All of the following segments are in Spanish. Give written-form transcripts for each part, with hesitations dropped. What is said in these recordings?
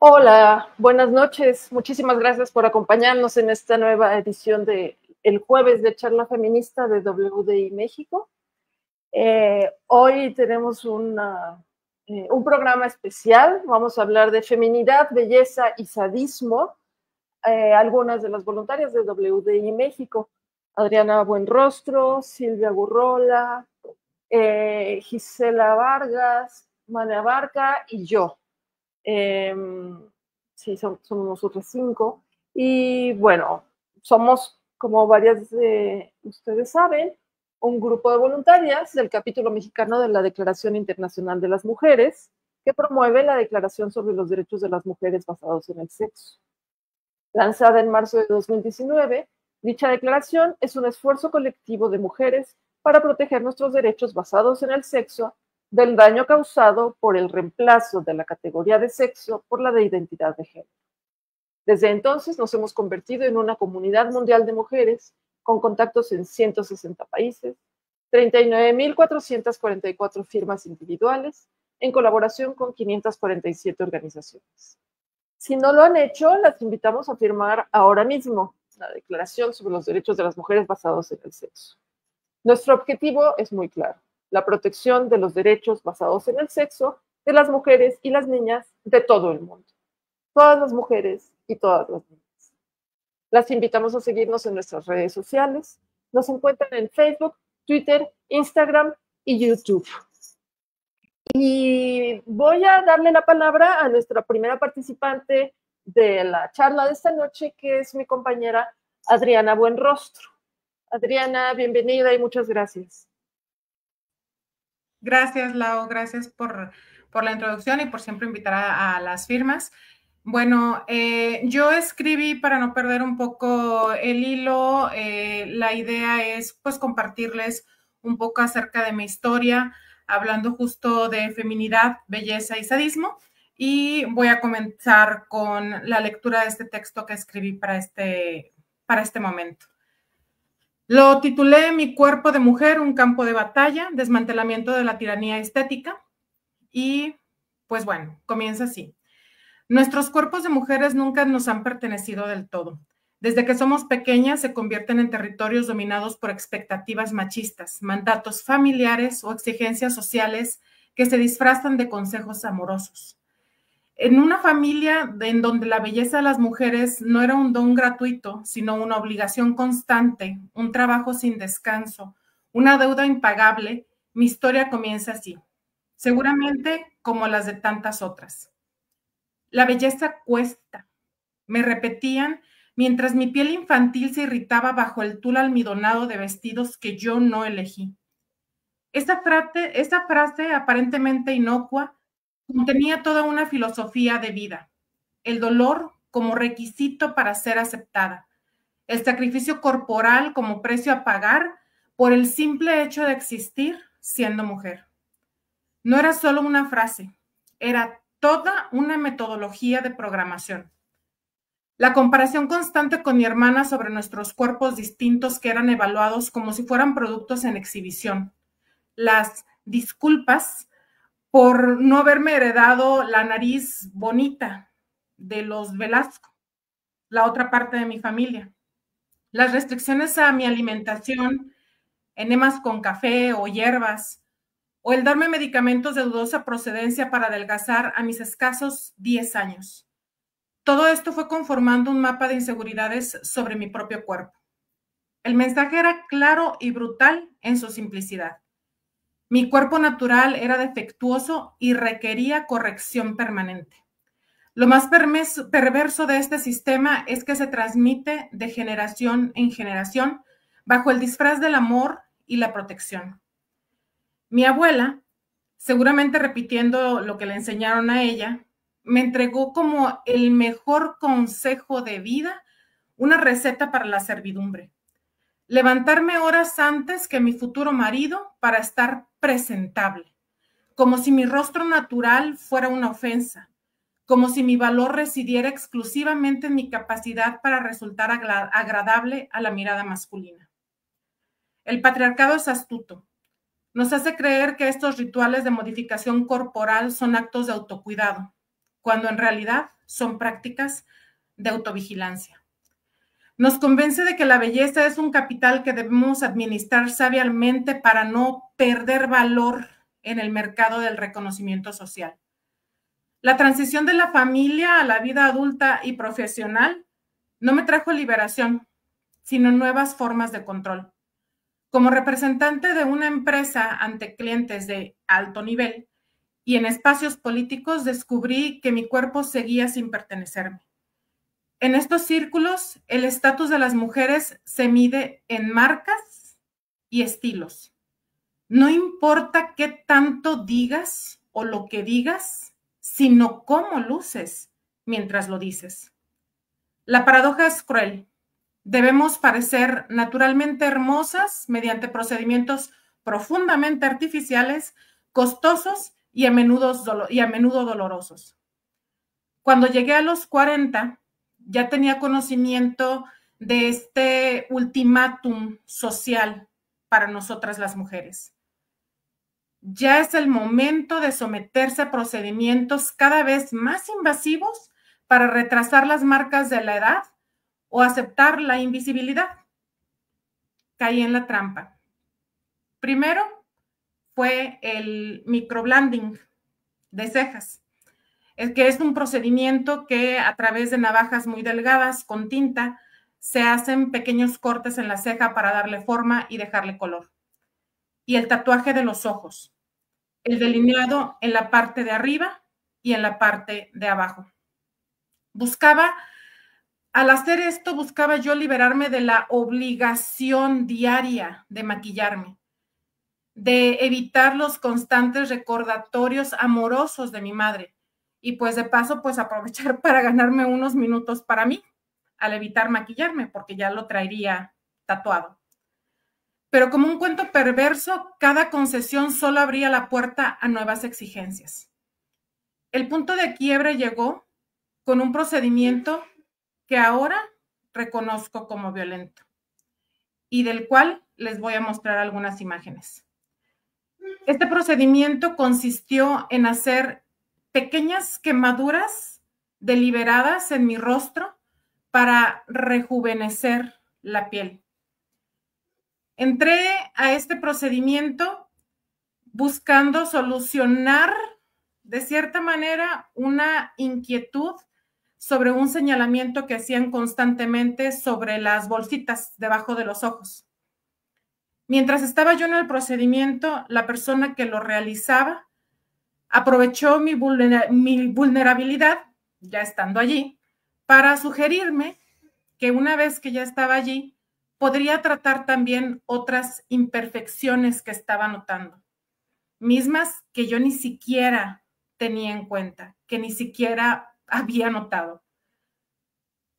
Hola, buenas noches. Muchísimas gracias por acompañarnos en esta nueva edición de el jueves de Charla Feminista de WDI México. Hoy tenemos un programa especial. Vamos a hablar de feminidad, belleza y sadismo. Algunas de las voluntarias de WDI México: Adriana Buenrostro, Silvia Gurrola, Gisela Vargas, Mana Barca y yo. Sí, somos nosotros 5. Y bueno, somos, como varias de ustedes saben, un grupo de voluntarias del capítulo mexicano de la Declaración Internacional de las Mujeres, que promueve la Declaración sobre los Derechos de las Mujeres basados en el sexo. Lanzada en marzo de 2019, dicha declaración es un esfuerzo colectivo de mujeres para proteger nuestros derechos basados en el sexo del daño causado por el reemplazo de la categoría de sexo por la de identidad de género. Desde entonces nos hemos convertido en una comunidad mundial de mujeres con contactos en 160 países, 39.444 firmas individuales, en colaboración con 547 organizaciones. Si no lo han hecho, las invitamos a firmar ahora mismo la Declaración sobre los Derechos de las Mujeres basados en el sexo. Nuestro objetivo es muy claro: la protección de los derechos basados en el sexo de las mujeres y las niñas de todo el mundo. Todas las mujeres y todas las niñas. Las invitamos a seguirnos en nuestras redes sociales. Nos encuentran en Facebook, Twitter, Instagram y YouTube. Y voy a darle la palabra a nuestra primera participante de la charla de esta noche, que es mi compañera Adriana Buenrostro. Adriana, bienvenida y muchas gracias. Gracias, Lau, gracias por la introducción y por siempre invitar a las firmas. Bueno, yo escribí, para no perder un poco el hilo, la idea es pues compartirles un poco acerca de mi historia, hablando justo de feminidad, belleza y sadismo, y voy a comenzar con la lectura de este texto que escribí para este momento. Lo titulé Mi cuerpo de mujer, un campo de batalla, desmantelamiento de la tiranía estética. Y pues bueno, comienza así. Nuestros cuerpos de mujeres nunca nos han pertenecido del todo. Desde que somos pequeñas se convierten en territorios dominados por expectativas machistas, mandatos familiares o exigencias sociales que se disfrazan de consejos amorosos. En una familia en donde la belleza de las mujeres no era un don gratuito, sino una obligación constante, un trabajo sin descanso, una deuda impagable, mi historia comienza así, seguramente como las de tantas otras. La belleza cuesta, me repetían mientras mi piel infantil se irritaba bajo el tul almidonado de vestidos que yo no elegí. Esa frase aparentemente inocua contenía toda una filosofía de vida. El dolor como requisito para ser aceptada. El sacrificio corporal como precio a pagar por el simple hecho de existir siendo mujer. No era solo una frase, era toda una metodología de programación. La comparación constante con mi hermana sobre nuestros cuerpos distintos que eran evaluados como si fueran productos en exhibición. Las disculpas por no haberme heredado la nariz bonita de los Velasco, la otra parte de mi familia. Las restricciones a mi alimentación, enemas con café o hierbas, o el darme medicamentos de dudosa procedencia para adelgazar a mis escasos 10 años. Todo esto fue conformando un mapa de inseguridades sobre mi propio cuerpo. El mensaje era claro y brutal en su simplicidad. Mi cuerpo natural era defectuoso y requería corrección permanente. Lo más perverso de este sistema es que se transmite de generación en generación bajo el disfraz del amor y la protección. Mi abuela, seguramente repitiendo lo que le enseñaron a ella, me entregó como el mejor consejo de vida una receta para la servidumbre. Levantarme horas antes que mi futuro marido para estar presentable, como si mi rostro natural fuera una ofensa, como si mi valor residiera exclusivamente en mi capacidad para resultar agradable a la mirada masculina. El patriarcado es astuto. Nos hace creer que estos rituales de modificación corporal son actos de autocuidado, cuando en realidad son prácticas de autovigilancia. Nos convence de que la belleza es un capital que debemos administrar sabiamente para no perder valor en el mercado del reconocimiento social. La transición de la familia a la vida adulta y profesional no me trajo liberación, sino nuevas formas de control. Como representante de una empresa ante clientes de alto nivel y en espacios políticos, descubrí que mi cuerpo seguía sin pertenecerme. En estos círculos, el estatus de las mujeres se mide en marcas y estilos. No importa qué tanto digas o lo que digas, sino cómo luces mientras lo dices. La paradoja es cruel. Debemos parecer naturalmente hermosas mediante procedimientos profundamente artificiales, costosos y a menudo dolorosos. Cuando llegué a los 40, ya tenía conocimiento de este ultimátum social para nosotras las mujeres. Ya es el momento de someterse a procedimientos cada vez más invasivos para retrasar las marcas de la edad o aceptar la invisibilidad. Caí en la trampa. Primero fue el microblading de cejas, que es un procedimiento que a través de navajas muy delgadas con tinta se hacen pequeños cortes en la ceja para darle forma y dejarle color. Y el tatuaje de los ojos, el delineado en la parte de arriba y en la parte de abajo. Al hacer esto, buscaba yo liberarme de la obligación diaria de maquillarme, de evitar los constantes recordatorios amorosos de mi madre y pues de paso pues aprovechar para ganarme unos minutos para mí al evitar maquillarme porque ya lo traería tatuado. Pero como un cuento perverso, cada concesión solo abría la puerta a nuevas exigencias. El punto de quiebre llegó con un procedimiento que ahora reconozco como violento y del cual les voy a mostrar algunas imágenes. Este procedimiento consistió en hacer pequeñas quemaduras deliberadas en mi rostro para rejuvenecer la piel. Entré a este procedimiento buscando solucionar de cierta manera una inquietud sobre un señalamiento que hacían constantemente sobre las bolsitas debajo de los ojos. Mientras estaba yo en el procedimiento, la persona que lo realizaba aprovechó mi vulnerabilidad, ya estando allí, para sugerirme que una vez que ya estaba allí, podría tratar también otras imperfecciones que estaba notando, mismas que yo ni siquiera tenía en cuenta, que ni siquiera había notado.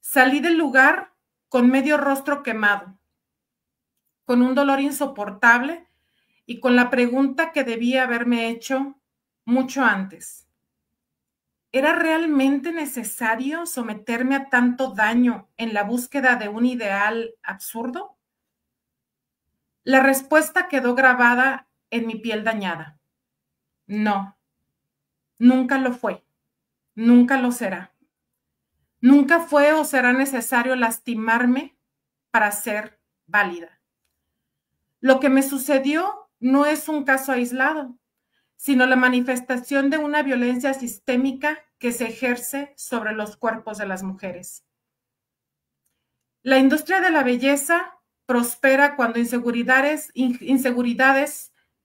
Salí del lugar con medio rostro quemado, con un dolor insoportable y con la pregunta que debía haberme hecho mucho antes. ¿Era realmente necesario someterme a tanto daño en la búsqueda de un ideal absurdo? La respuesta quedó grabada en mi piel dañada. No, nunca lo fue, nunca lo será. Nunca fue o será necesario lastimarme para ser válida. Lo que me sucedió no es un caso aislado, sino la manifestación de una violencia sistémica que se ejerce sobre los cuerpos de las mujeres. La industria de la belleza prospera cuando inseguridades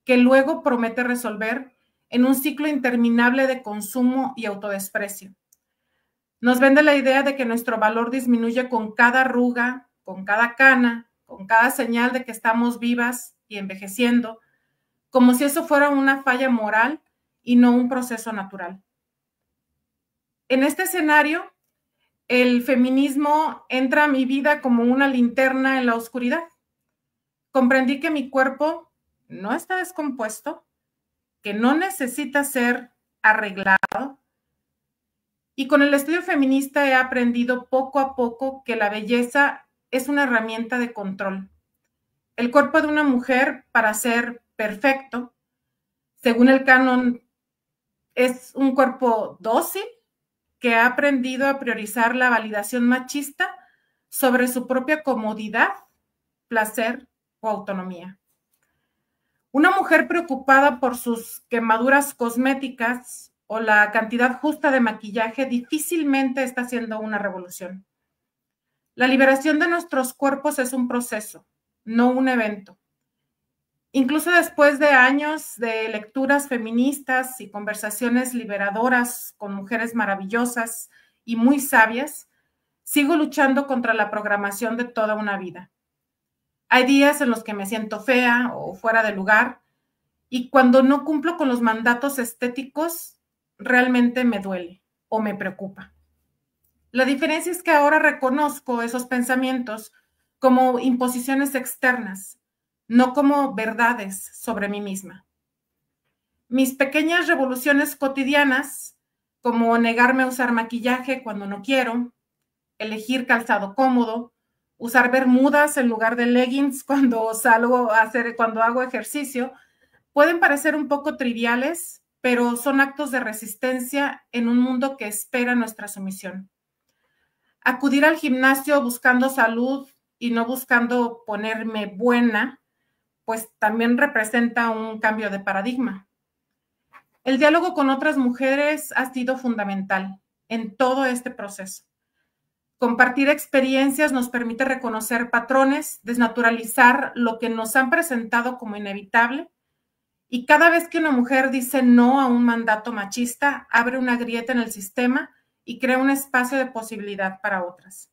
que luego promete resolver en un ciclo interminable de consumo y autodesprecio. Nos vende la idea de que nuestro valor disminuye con cada arruga, con cada cana, con cada señal de que estamos vivas y envejeciendo, como si eso fuera una falla moral y no un proceso natural. En este escenario, el feminismo entra a mi vida como una linterna en la oscuridad. Comprendí que mi cuerpo no está descompuesto, que no necesita ser arreglado, y con el estudio feminista he aprendido poco a poco que la belleza es una herramienta de control. El cuerpo de una mujer, para ser perfecto, según el canon, es un cuerpo dócil que ha aprendido a priorizar la validación machista sobre su propia comodidad, placer o autonomía. Una mujer preocupada por sus quemaduras cosméticas o la cantidad justa de maquillaje difícilmente está haciendo una revolución. La liberación de nuestros cuerpos es un proceso, no un evento. Incluso después de años de lecturas feministas y conversaciones liberadoras con mujeres maravillosas y muy sabias, sigo luchando contra la programación de toda una vida. Hay días en los que me siento fea o fuera de lugar, y cuando no cumplo con los mandatos estéticos, realmente me duele o me preocupa. La diferencia es que ahora reconozco esos pensamientos como imposiciones externas, no como verdades sobre mí misma. Mis pequeñas revoluciones cotidianas, como negarme a usar maquillaje cuando no quiero, elegir calzado cómodo, usar bermudas en lugar de leggings cuando hago ejercicio, pueden parecer un poco triviales, pero son actos de resistencia en un mundo que espera nuestra sumisión. Acudir al gimnasio buscando salud y no buscando ponerme buena, pues también representa un cambio de paradigma. El diálogo con otras mujeres ha sido fundamental en todo este proceso. Compartir experiencias nos permite reconocer patrones, desnaturalizar lo que nos han presentado como inevitable. Y cada vez que una mujer dice no a un mandato machista, abre una grieta en el sistema y crea un espacio de posibilidad para otras.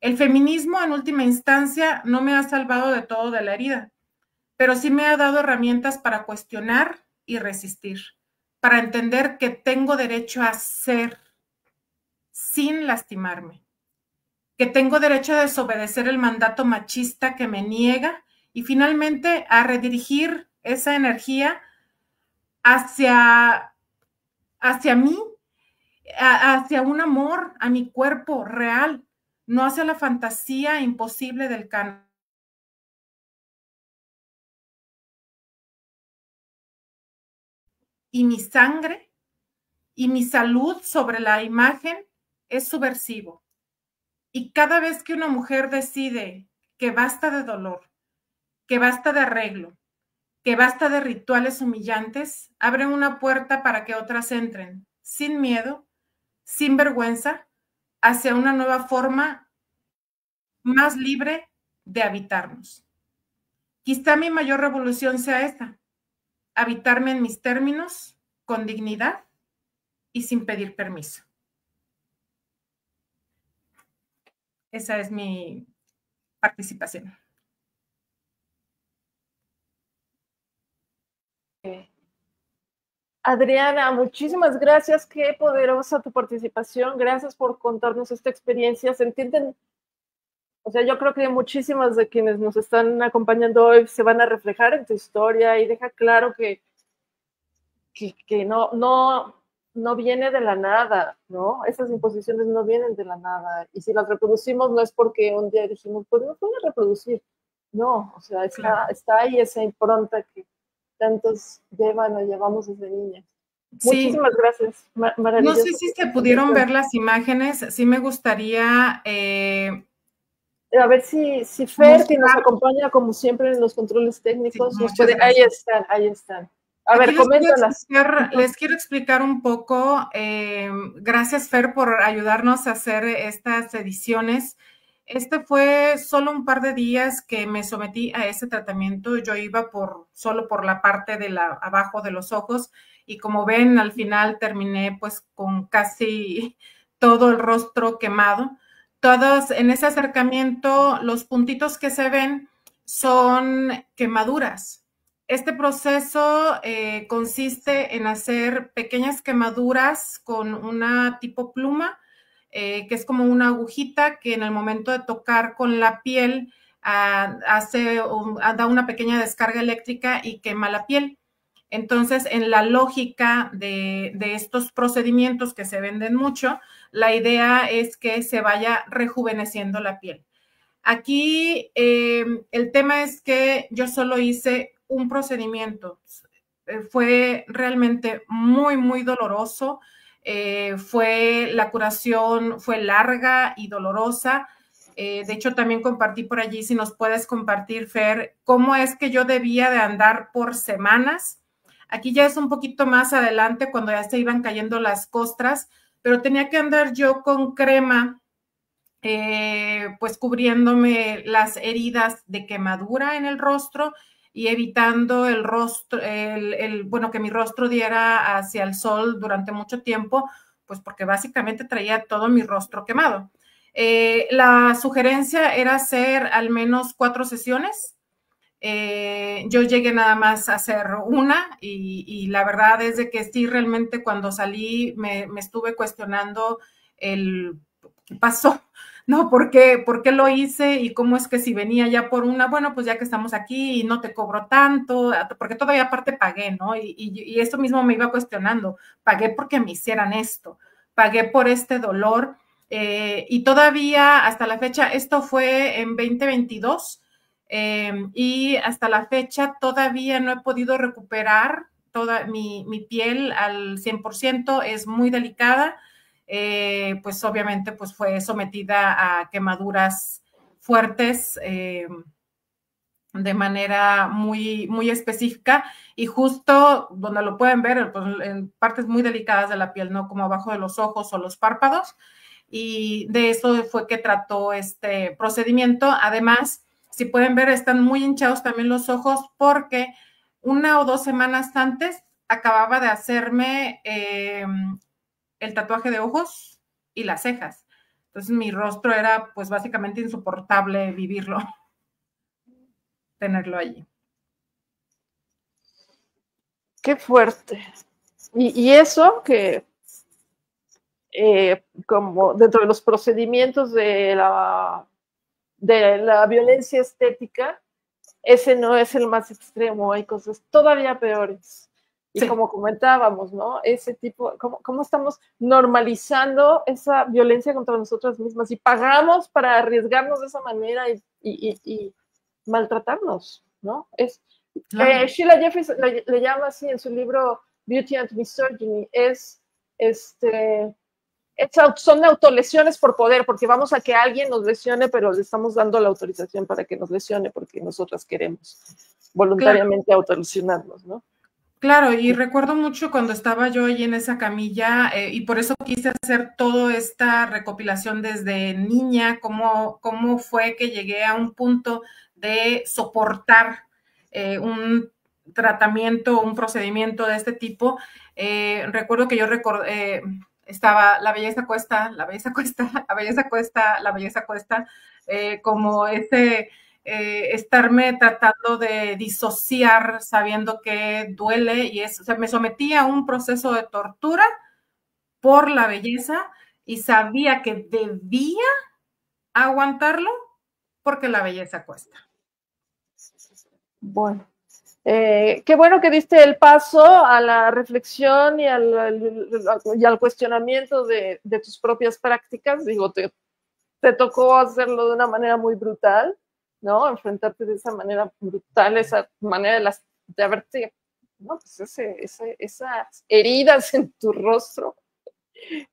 El feminismo, en última instancia, no me ha salvado de todo de la herida, pero sí me ha dado herramientas para cuestionar y resistir, para entender que tengo derecho a ser sin lastimarme, que tengo derecho a desobedecer el mandato machista que me niega y finalmente a redirigir esa energía hacia mí, hacia un amor a mi cuerpo real, no hacia la fantasía imposible del canon. Y mi sangre y mi salud sobre la imagen es subversivo. Y cada vez que una mujer decide que basta de dolor, que basta de arreglo, que basta de rituales humillantes, abre una puerta para que otras entren, sin miedo, sin vergüenza, hacia una nueva forma más libre de habitarnos. Quizá mi mayor revolución sea esta, habitarme en mis términos, con dignidad y sin pedir permiso. Esa es mi participación. Adriana, muchísimas gracias, qué poderosa tu participación, gracias por contarnos esta experiencia. Se entienden, o sea, yo creo que muchísimas de quienes nos están acompañando hoy se van a reflejar en tu historia y deja claro que no viene de la nada, ¿no? Esas imposiciones no vienen de la nada, y si las reproducimos no es porque un día dijimos, pues no voy a reproducir, no, o sea, está ahí esa impronta que tantos llevan o llevamos desde niñas. Sí. Muchísimas gracias. No sé si se pudieron ver las imágenes, sí me gustaría... a ver si Fer, que nos acompaña como siempre en los controles técnicos, sí, nos puede... Ahí están. A ver, coméntalas. Les quiero explicar un poco. Gracias, Fer, por ayudarnos a hacer estas ediciones. Este fue solo un par de días que me sometí a ese tratamiento. Yo iba solo por la parte de abajo de los ojos y como ven, al final terminé pues con casi todo el rostro quemado. Todos en ese acercamiento, los puntitos que se ven son quemaduras. Este proceso consiste en hacer pequeñas quemaduras con una tipo pluma, que es como una agujita que en el momento de tocar con la piel da una pequeña descarga eléctrica y quema la piel. Entonces, en la lógica de estos procedimientos que se venden mucho, la idea es que se vaya rejuveneciendo la piel. Aquí el tema es que yo solo hice un procedimiento. Fue realmente muy, muy doloroso. La curación fue larga y dolorosa. De hecho, también compartí por allí, si nos puedes compartir, Fer, cómo es que yo debía de andar por semanas. Aquí ya es un poquito más adelante, cuando ya se iban cayendo las costras, pero tenía que andar yo con crema, pues cubriéndome las heridas de quemadura en el rostro y evitando el rostro, bueno, que mi rostro diera hacia el sol durante mucho tiempo, pues porque básicamente traía todo mi rostro quemado. La sugerencia era hacer al menos 4 sesiones. Yo llegué nada más a hacer una y la verdad es de que sí, realmente cuando salí me estuve cuestionando ¿qué pasó? ¿No? ¿Por qué lo hice? Y cómo es que si venía ya por una, bueno, pues ya que estamos aquí y no te cobro tanto, porque todavía aparte pagué, ¿no? Y esto mismo me iba cuestionando, pagué porque me hicieran esto, pagué por este dolor, y todavía hasta la fecha, esto fue en 2022, y hasta la fecha todavía no he podido recuperar toda mi piel al 100%, es muy delicada. Pues obviamente pues fue sometida a quemaduras fuertes, de manera muy, muy específica y justo donde lo pueden ver, pues, en partes muy delicadas de la piel, ¿no? Como abajo de los ojos o los párpados, y de eso fue que trató este procedimiento. Además, si pueden ver, están muy hinchados también los ojos porque 1 o 2 semanas antes acababa de hacerme el tatuaje de ojos y las cejas. Entonces mi rostro era pues básicamente insoportable vivirlo, tenerlo allí. Qué fuerte. Y eso que como dentro de los procedimientos de la violencia estética, ese no es el más extremo, hay cosas todavía peores. Y sí, como comentábamos, ¿no? Ese tipo, ¿cómo estamos normalizando esa violencia contra nosotras mismas? Y pagamos para arriesgarnos de esa manera y maltratarnos, ¿no? Claro. Sheila Jeffries le llama así en su libro Beauty and Misogyny, son autolesiones por poder, porque vamos a que alguien nos lesione, pero le estamos dando la autorización para que nos lesione, porque nosotras queremos voluntariamente, claro, autolesionarnos, ¿no? Claro, y recuerdo mucho cuando estaba yo ahí en esa camilla, y por eso quise hacer toda esta recopilación desde niña, cómo fue que llegué a un punto de soportar un tratamiento, un procedimiento de este tipo. Recuerdo que yo estaba la belleza cuesta, la belleza cuesta, la belleza cuesta, la belleza cuesta, como estarme tratando de disociar sabiendo que duele y o sea, me sometí a un proceso de tortura por la belleza y sabía que debía aguantarlo porque la belleza cuesta. Bueno. Qué bueno que diste el paso a la reflexión y al cuestionamiento de tus propias prácticas. Digo, te tocó hacerlo de una manera muy brutal, ¿no? Enfrentarte de esa manera brutal, esa manera de haberte, ¿no? Pues esas heridas en tu rostro.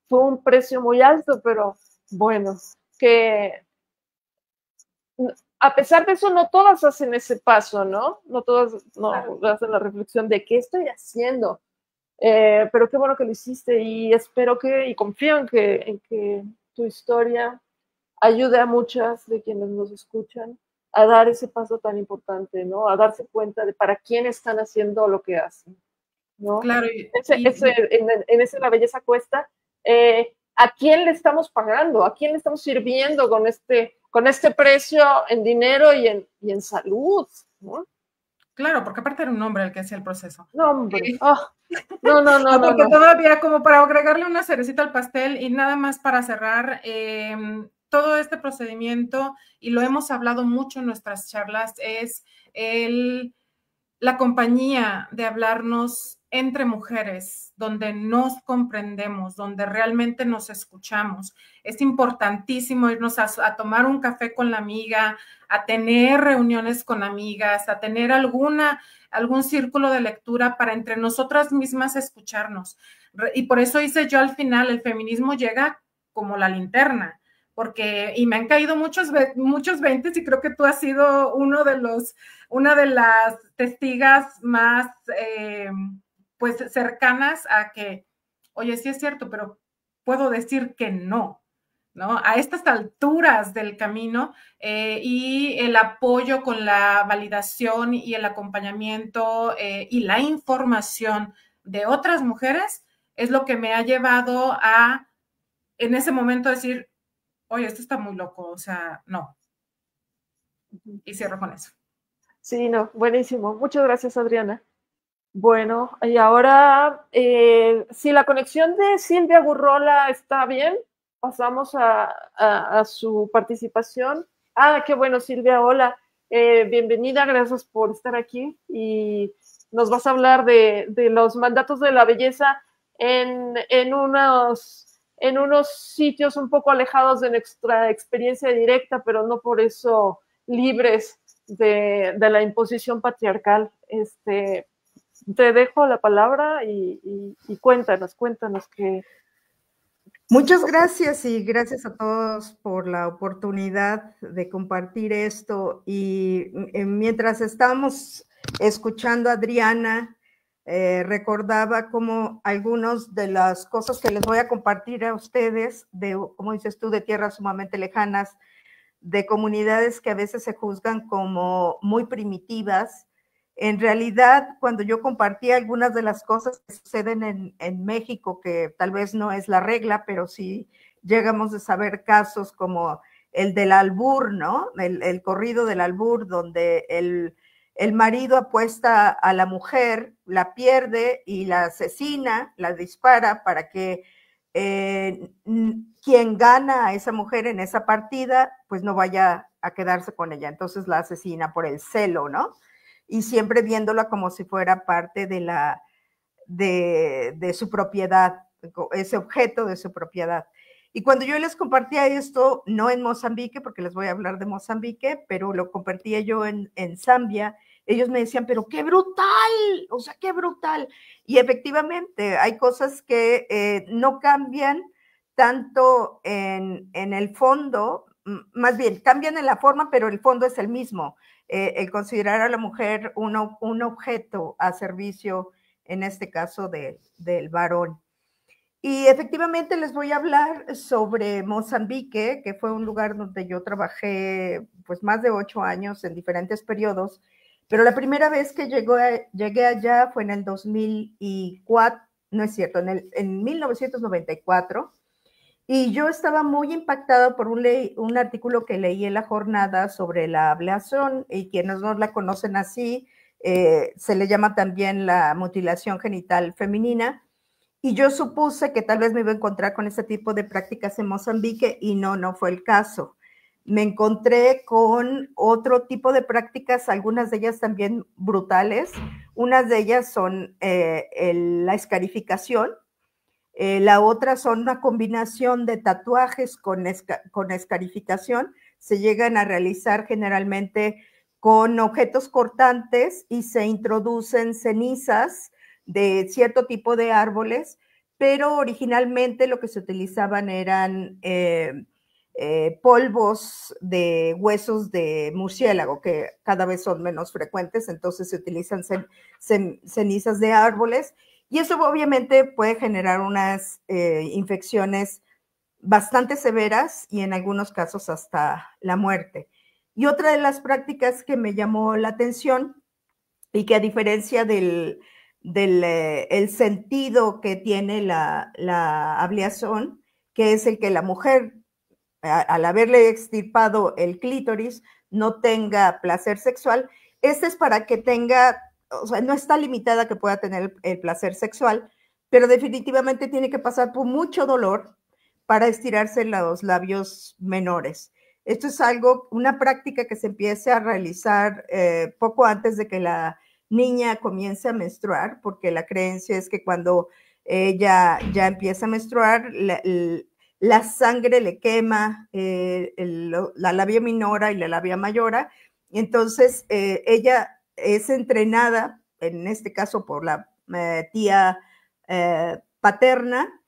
Fue un precio muy alto, pero bueno, que a pesar de eso, no todas hacen ese paso, ¿no? No todas hacen la reflexión de qué estoy haciendo. Pero qué bueno que lo hiciste y espero y confío en que tu historia ayude a muchas de quienes nos escuchan a dar ese paso tan importante, ¿no? A darse cuenta de para quién están haciendo lo que hacen, ¿no? Claro, En ese La Belleza Cuesta, ¿a quién le estamos pagando? ¿A quién le estamos sirviendo con este precio en dinero y en salud? ¿No? Claro, porque aparte era un hombre el que hacía el proceso. No, hombre. Oh, no, porque todavía, como para agregarle una cerecita al pastel y nada más para cerrar, todo este procedimiento, y lo hemos hablado mucho en nuestras charlas, es la compañía de hablarnos entre mujeres, donde nos comprendemos, donde realmente nos escuchamos. Es importantísimo irnos a tomar un café con la amiga, a tener reuniones con amigas, a tener algún círculo de lectura para entre nosotras mismas escucharnos. Y por eso hice yo al final, el feminismo llega como la linterna, y me han caído muchos 20 y creo que tú has sido una de las testigas más pues cercanas a que, oye, sí es cierto, pero puedo decir que no, ¿no? A estas alturas del camino, y el apoyo con la validación y el acompañamiento y la información de otras mujeres es lo que me ha llevado a, en ese momento, decir, oye, esto está muy loco, o sea, no. Y cierro con eso. Sí, no, buenísimo. Muchas gracias, Adriana. Bueno, y ahora, si la conexión de Silvia Gurrola está bien, pasamos a su participación. Ah, qué bueno, Silvia, hola. Bienvenida, gracias por estar aquí. Y nos vas a hablar de los mandatos de la belleza en unos sitios un poco alejados de nuestra experiencia directa, pero no por eso libres de la imposición patriarcal. Te dejo la palabra y cuéntanos qué. Muchas gracias y gracias a todos por la oportunidad de compartir esto. Y mientras estábamos escuchando a Adriana, recordaba como algunas de las cosas que les voy a compartir a ustedes, como dices tú, de tierras sumamente lejanas, de comunidades que a veces se juzgan como muy primitivas. En realidad, cuando yo compartí algunas de las cosas que suceden en México, que tal vez no es la regla, pero sí llegamos a saber casos como el del albur, ¿no? El corrido del albur, donde el marido apuesta a la mujer, la pierde y la asesina, la dispara para que quien gana a esa mujer en esa partida, pues no vaya a quedarse con ella. Entonces la asesina por el celo, ¿no? Y siempre viéndola como si fuera parte de su propiedad, ese objeto de su propiedad. Y cuando yo les compartía esto, no en Mozambique, porque les voy a hablar de Mozambique, pero lo compartía yo en Zambia, ellos me decían, pero qué brutal, o sea, qué brutal. Y efectivamente, hay cosas que no cambian tanto en el fondo, más bien, cambian en la forma, pero el fondo es el mismo. El considerar a la mujer un objeto a servicio, en este caso del varón. Y efectivamente les voy a hablar sobre Mozambique, que fue un lugar donde yo trabajé pues más de 8 años en diferentes periodos, pero la primera vez que llegué allá fue en el 2004, no es cierto, en 1994, y yo estaba muy impactada por un artículo que leí en La Jornada sobre la ablación, y quienes no la conocen así, se le llama también la mutilación genital femenina, y yo supuse que tal vez me iba a encontrar con ese tipo de prácticas en Mozambique, y no fue el caso. Me encontré con otro tipo de prácticas, algunas de ellas también brutales. Unas de ellas son la escarificación, la otra son una combinación de tatuajes con escarificación. Se llegan a realizar generalmente con objetos cortantes y se introducen cenizas de cierto tipo de árboles, pero originalmente lo que se utilizaban eran polvos de huesos de murciélago, que cada vez son menos frecuentes, entonces se utilizan cenizas de árboles, y eso obviamente puede generar unas infecciones bastante severas y en algunos casos hasta la muerte. Y otra de las prácticas que me llamó la atención y que a diferencia del el sentido que tiene la ablación, que es el que la mujer, al haberle extirpado el clítoris, no tenga placer sexual, este es para que tenga, o sea, no está limitada a que pueda tener el placer sexual, pero definitivamente tiene que pasar por mucho dolor para estirarse los labios menores. Esto es algo, una práctica que se empiece a realizar poco antes de que la niña comience a menstruar, porque la creencia es que cuando ella ya empieza a menstruar, la sangre le quema la labia minora y la labia mayora, y entonces ella es entrenada, en este caso por la tía paterna.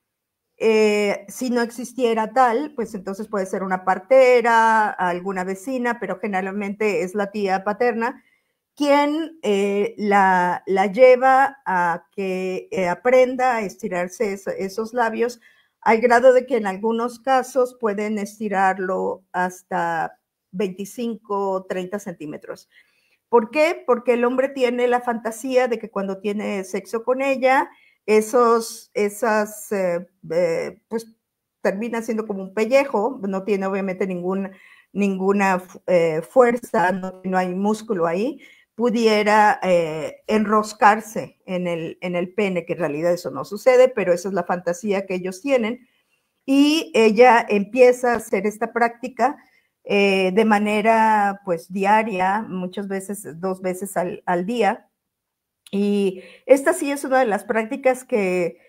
Si no existiera tal, pues entonces puede ser una partera, alguna vecina, pero generalmente es la tía paterna quien la lleva a que aprenda a estirarse esos labios, al grado de que en algunos casos pueden estirarlo hasta 25 o 30 centímetros. ¿Por qué? Porque el hombre tiene la fantasía de que cuando tiene sexo con ella, pues termina siendo como un pellejo, no tiene obviamente ninguna fuerza, no hay músculo ahí, pudiera enroscarse en el pene, que en realidad eso no sucede, pero esa es la fantasía que ellos tienen. Y ella empieza a hacer esta práctica de manera pues diaria, muchas veces 2 veces al día. Y esta sí es una de las prácticas que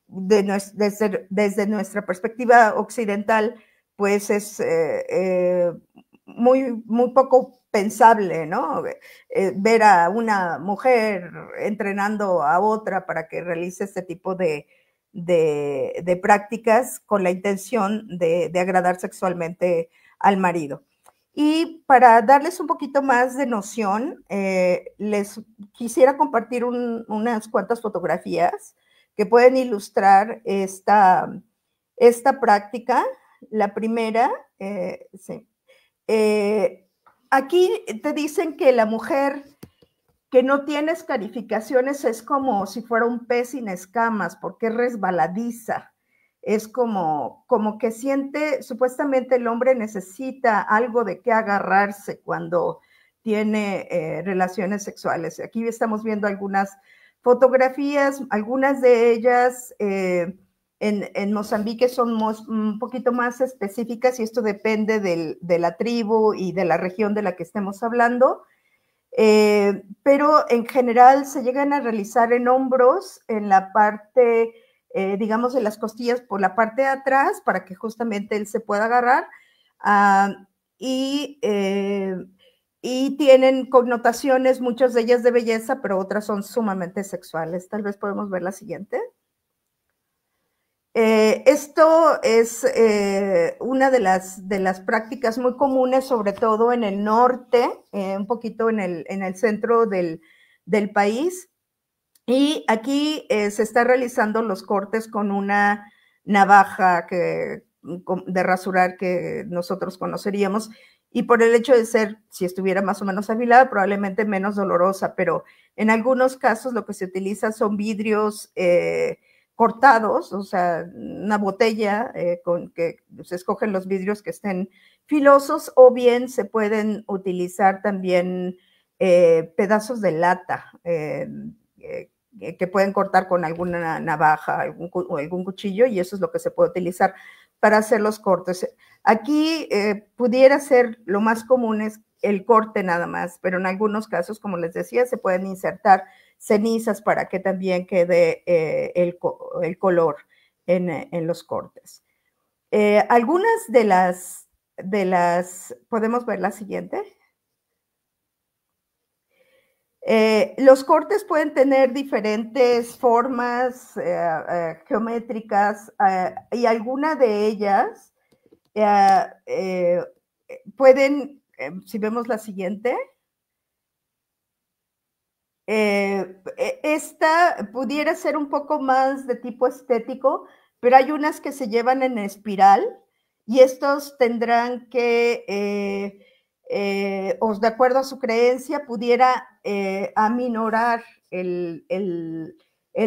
desde nuestra perspectiva occidental, pues es muy, muy poco pensable, ¿no? Ver a una mujer entrenando a otra para que realice este tipo de prácticas con la intención de agradar sexualmente al marido. Y para darles un poquito más de noción, les quisiera compartir unas cuantas fotografías que pueden ilustrar esta práctica. La primera, sí. Aquí te dicen que la mujer que no tiene escarificaciones es como si fuera un pez sin escamas, porque es resbaladiza. Es como que siente, supuestamente el hombre necesita algo de qué agarrarse cuando tiene relaciones sexuales. Aquí estamos viendo algunas fotografías, algunas de ellas en Mozambique son un poquito más específicas y esto depende de la tribu y de la región de la que estemos hablando. Pero en general se llegan a realizar en hombros, en la parte, digamos, de las costillas por la parte de atrás, para que justamente él se pueda agarrar, y tienen connotaciones, muchas de ellas de belleza, pero otras son sumamente sexuales. Tal vez podemos ver la siguiente. Esto es una de las prácticas muy comunes, sobre todo en el norte, un poquito en el centro del país. Y aquí se está realizando los cortes con una navaja de rasurar que nosotros conoceríamos. Y por el hecho de ser, si estuviera más o menos afilada, probablemente menos dolorosa, pero en algunos casos lo que se utiliza son vidrios cortados, o sea, una botella con que se escogen los vidrios que estén filosos, o bien se pueden utilizar también pedazos de lata que pueden cortar con alguna navaja o algún cuchillo, y eso es lo que se puede utilizar para hacer los cortes. Aquí pudiera ser lo más común es el corte nada más, pero en algunos casos, como les decía, se pueden insertar cenizas para que también quede el color en los cortes. Algunas de las, ¿podemos ver la siguiente? Los cortes pueden tener diferentes formas geométricas y algunas de ellas pueden, si vemos la siguiente, esta pudiera ser un poco más de tipo estético, pero hay unas que se llevan en espiral y estos tendrán que, o de acuerdo a su creencia, pudiera aminorar el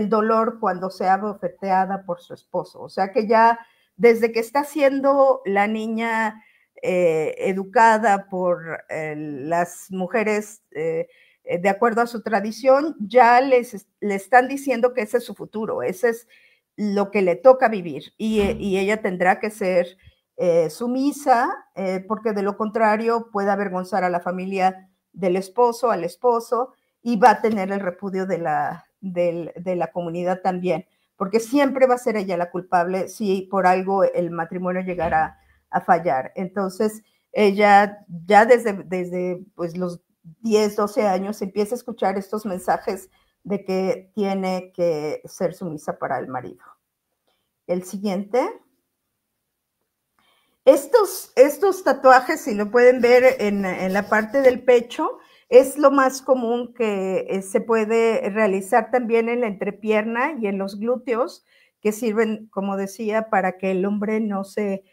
dolor cuando sea bofeteada por su esposo. O sea que ya desde que está siendo la niña educada por las mujeres de acuerdo a su tradición, ya le están diciendo que ese es su futuro, ese es lo que le toca vivir y ella tendrá que ser sumisa, porque de lo contrario puede avergonzar a la familia del esposo, al esposo, y va a tener el repudio de la comunidad también, porque siempre va a ser ella la culpable si por algo el matrimonio llegara a fallar. Entonces, ella ya desde pues, los 10, 12 años empieza a escuchar estos mensajes de que tiene que ser sumisa para el marido. El siguiente. Estos tatuajes, si lo pueden ver en la parte del pecho, es lo más común que se puede realizar también en la entrepierna y en los glúteos, que sirven, como decía, para que el hombre no se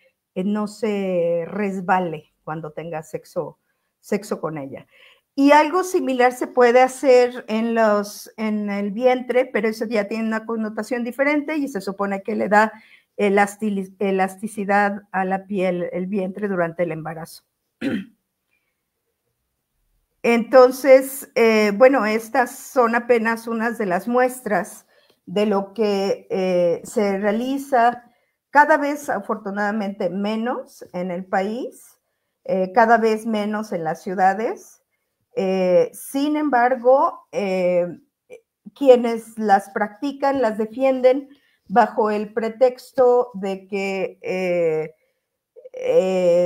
resbale cuando tenga sexo con ella. Y algo similar se puede hacer en el vientre, pero eso ya tiene una connotación diferente y se supone que le da elasticidad a la piel, el vientre durante el embarazo. Entonces, bueno, estas son apenas unas de las muestras de lo que se realiza cada vez, afortunadamente, menos en el país, cada vez menos en las ciudades. Sin embargo, quienes las practican, las defienden bajo el pretexto de que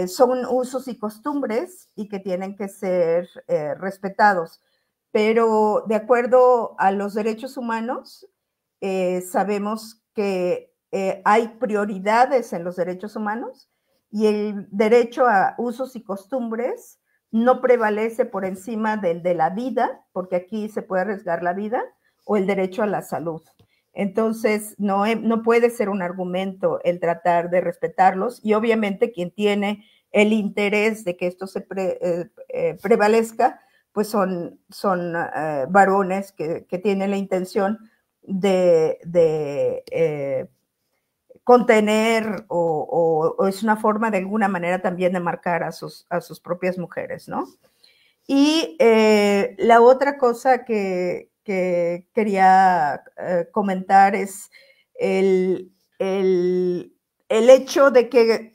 son usos y costumbres y que tienen que ser respetados. Pero de acuerdo a los derechos humanos, sabemos que hay prioridades en los derechos humanos y el derecho a usos y costumbres no prevalece por encima del de la vida, porque aquí se puede arriesgar la vida, o el derecho a la salud. Entonces, no puede ser un argumento el tratar de respetarlos y obviamente quien tiene el interés de que esto se prevalezca, pues son varones que tienen la intención de contener o es una forma de alguna manera también de marcar a sus propias mujeres, ¿no? Y la otra cosa que quería comentar es el hecho de que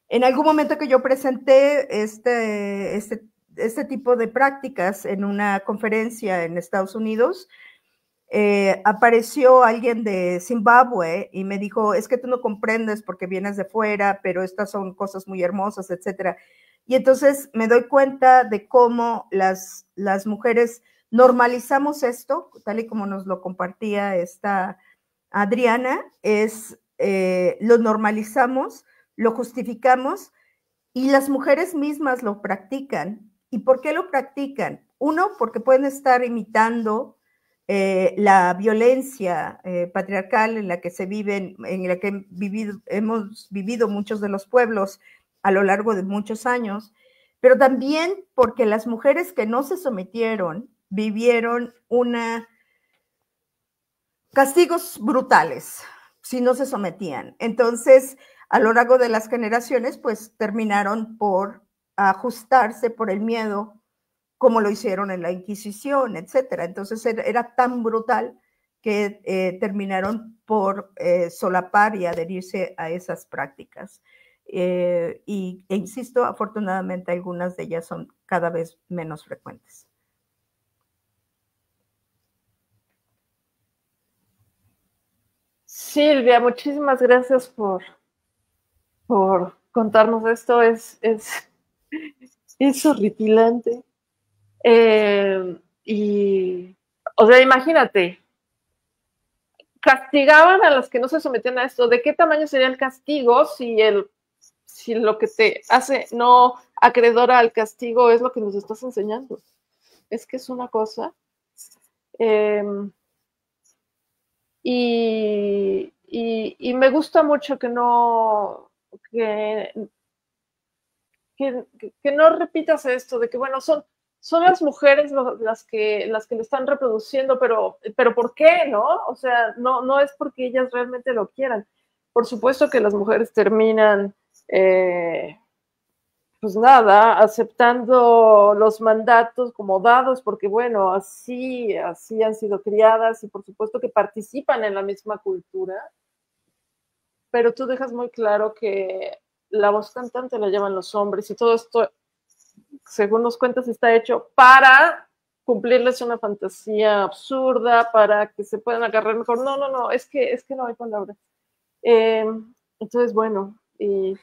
en algún momento que yo presenté este tipo de prácticas en una conferencia en Estados Unidos, apareció alguien de Zimbabue y me dijo, es que tú no comprendes porque vienes de fuera, pero estas son cosas muy hermosas, etcétera. Y entonces me doy cuenta de cómo las mujeres normalizamos esto, tal y como nos lo compartía esta Adriana, lo normalizamos, lo justificamos y las mujeres mismas lo practican. ¿Y por qué lo practican? Uno, porque pueden estar imitando la violencia patriarcal en la que se viven, en la que hemos vivido muchos de los pueblos a lo largo de muchos años, pero también porque las mujeres que no se sometieron vivieron castigos brutales si no se sometían. Entonces, a lo largo de las generaciones, pues terminaron por ajustarse por el miedo, como lo hicieron en la Inquisición, etcétera. Entonces era tan brutal que terminaron por solapar y adherirse a esas prácticas. E insisto, afortunadamente algunas de ellas son cada vez menos frecuentes. Silvia, muchísimas gracias por contarnos esto. Es horripilante. Y, o sea, imagínate, castigaban a los que no se sometían a esto. ¿De qué tamaño sería el castigo si lo que te hace no acreedora al castigo es lo que nos estás enseñando? Es que es una cosa. Y y me gusta mucho que no, que, que no repitas esto, de que, bueno, son las mujeres las que lo están reproduciendo, pero ¿por qué, no? O sea, no es porque ellas realmente lo quieran. Por supuesto que las mujeres terminan, pues nada, aceptando los mandatos como dados, porque bueno, así han sido criadas y por supuesto que participan en la misma cultura, pero tú dejas muy claro que la voz cantante la llevan los hombres y todo esto, según nos cuentas, está hecho para cumplirles una fantasía absurda, para que se puedan agarrar mejor. No, es que no hay palabras. Entonces, bueno, y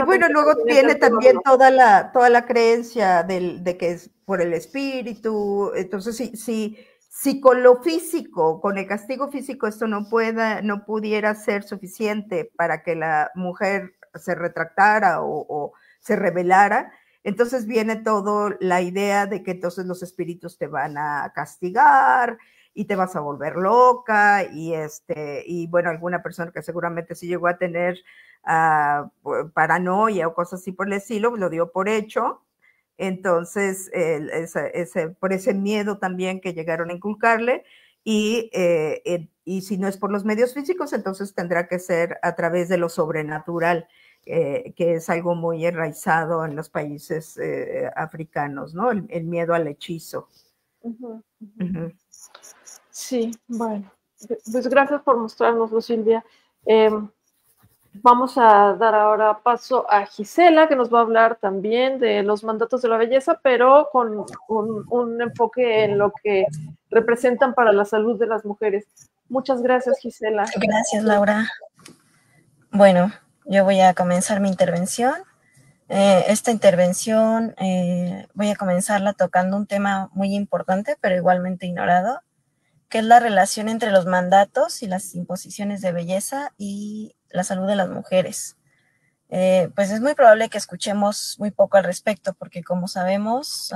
bueno, luego tiene también toda la creencia de que es por el espíritu. Entonces, si con lo físico, con el castigo físico, esto no pudiera ser suficiente para que la mujer se retractara o se rebelara, entonces viene todo la idea de que entonces los espíritus te van a castigar y te vas a volver loca, y bueno, alguna persona que seguramente sí llegó a tener paranoia o cosas así por el estilo, lo dio por hecho. Entonces, por ese miedo también que llegaron a inculcarle, y si no es por los medios físicos, entonces tendrá que ser a través de lo sobrenatural, que es algo muy enraizado en los países africanos, ¿no? El miedo al hechizo. Uh-huh, uh-huh. Uh-huh. Sí, bueno, pues gracias por mostrárnoslo, Silvia. Vamos a dar ahora paso a Gisela, que nos va a hablar también de los mandatos de la belleza, pero con un enfoque en lo que representan para la salud de las mujeres. Muchas gracias, Gisela. Gracias, Laura. Bueno, yo voy a comenzar mi intervención. Esta intervención voy a comenzarla tocando un tema muy importante, pero igualmente ignorado, que es la relación entre los mandatos y las imposiciones de belleza y la salud de las mujeres. Pues es muy probable que escuchemos muy poco al respecto, porque como sabemos,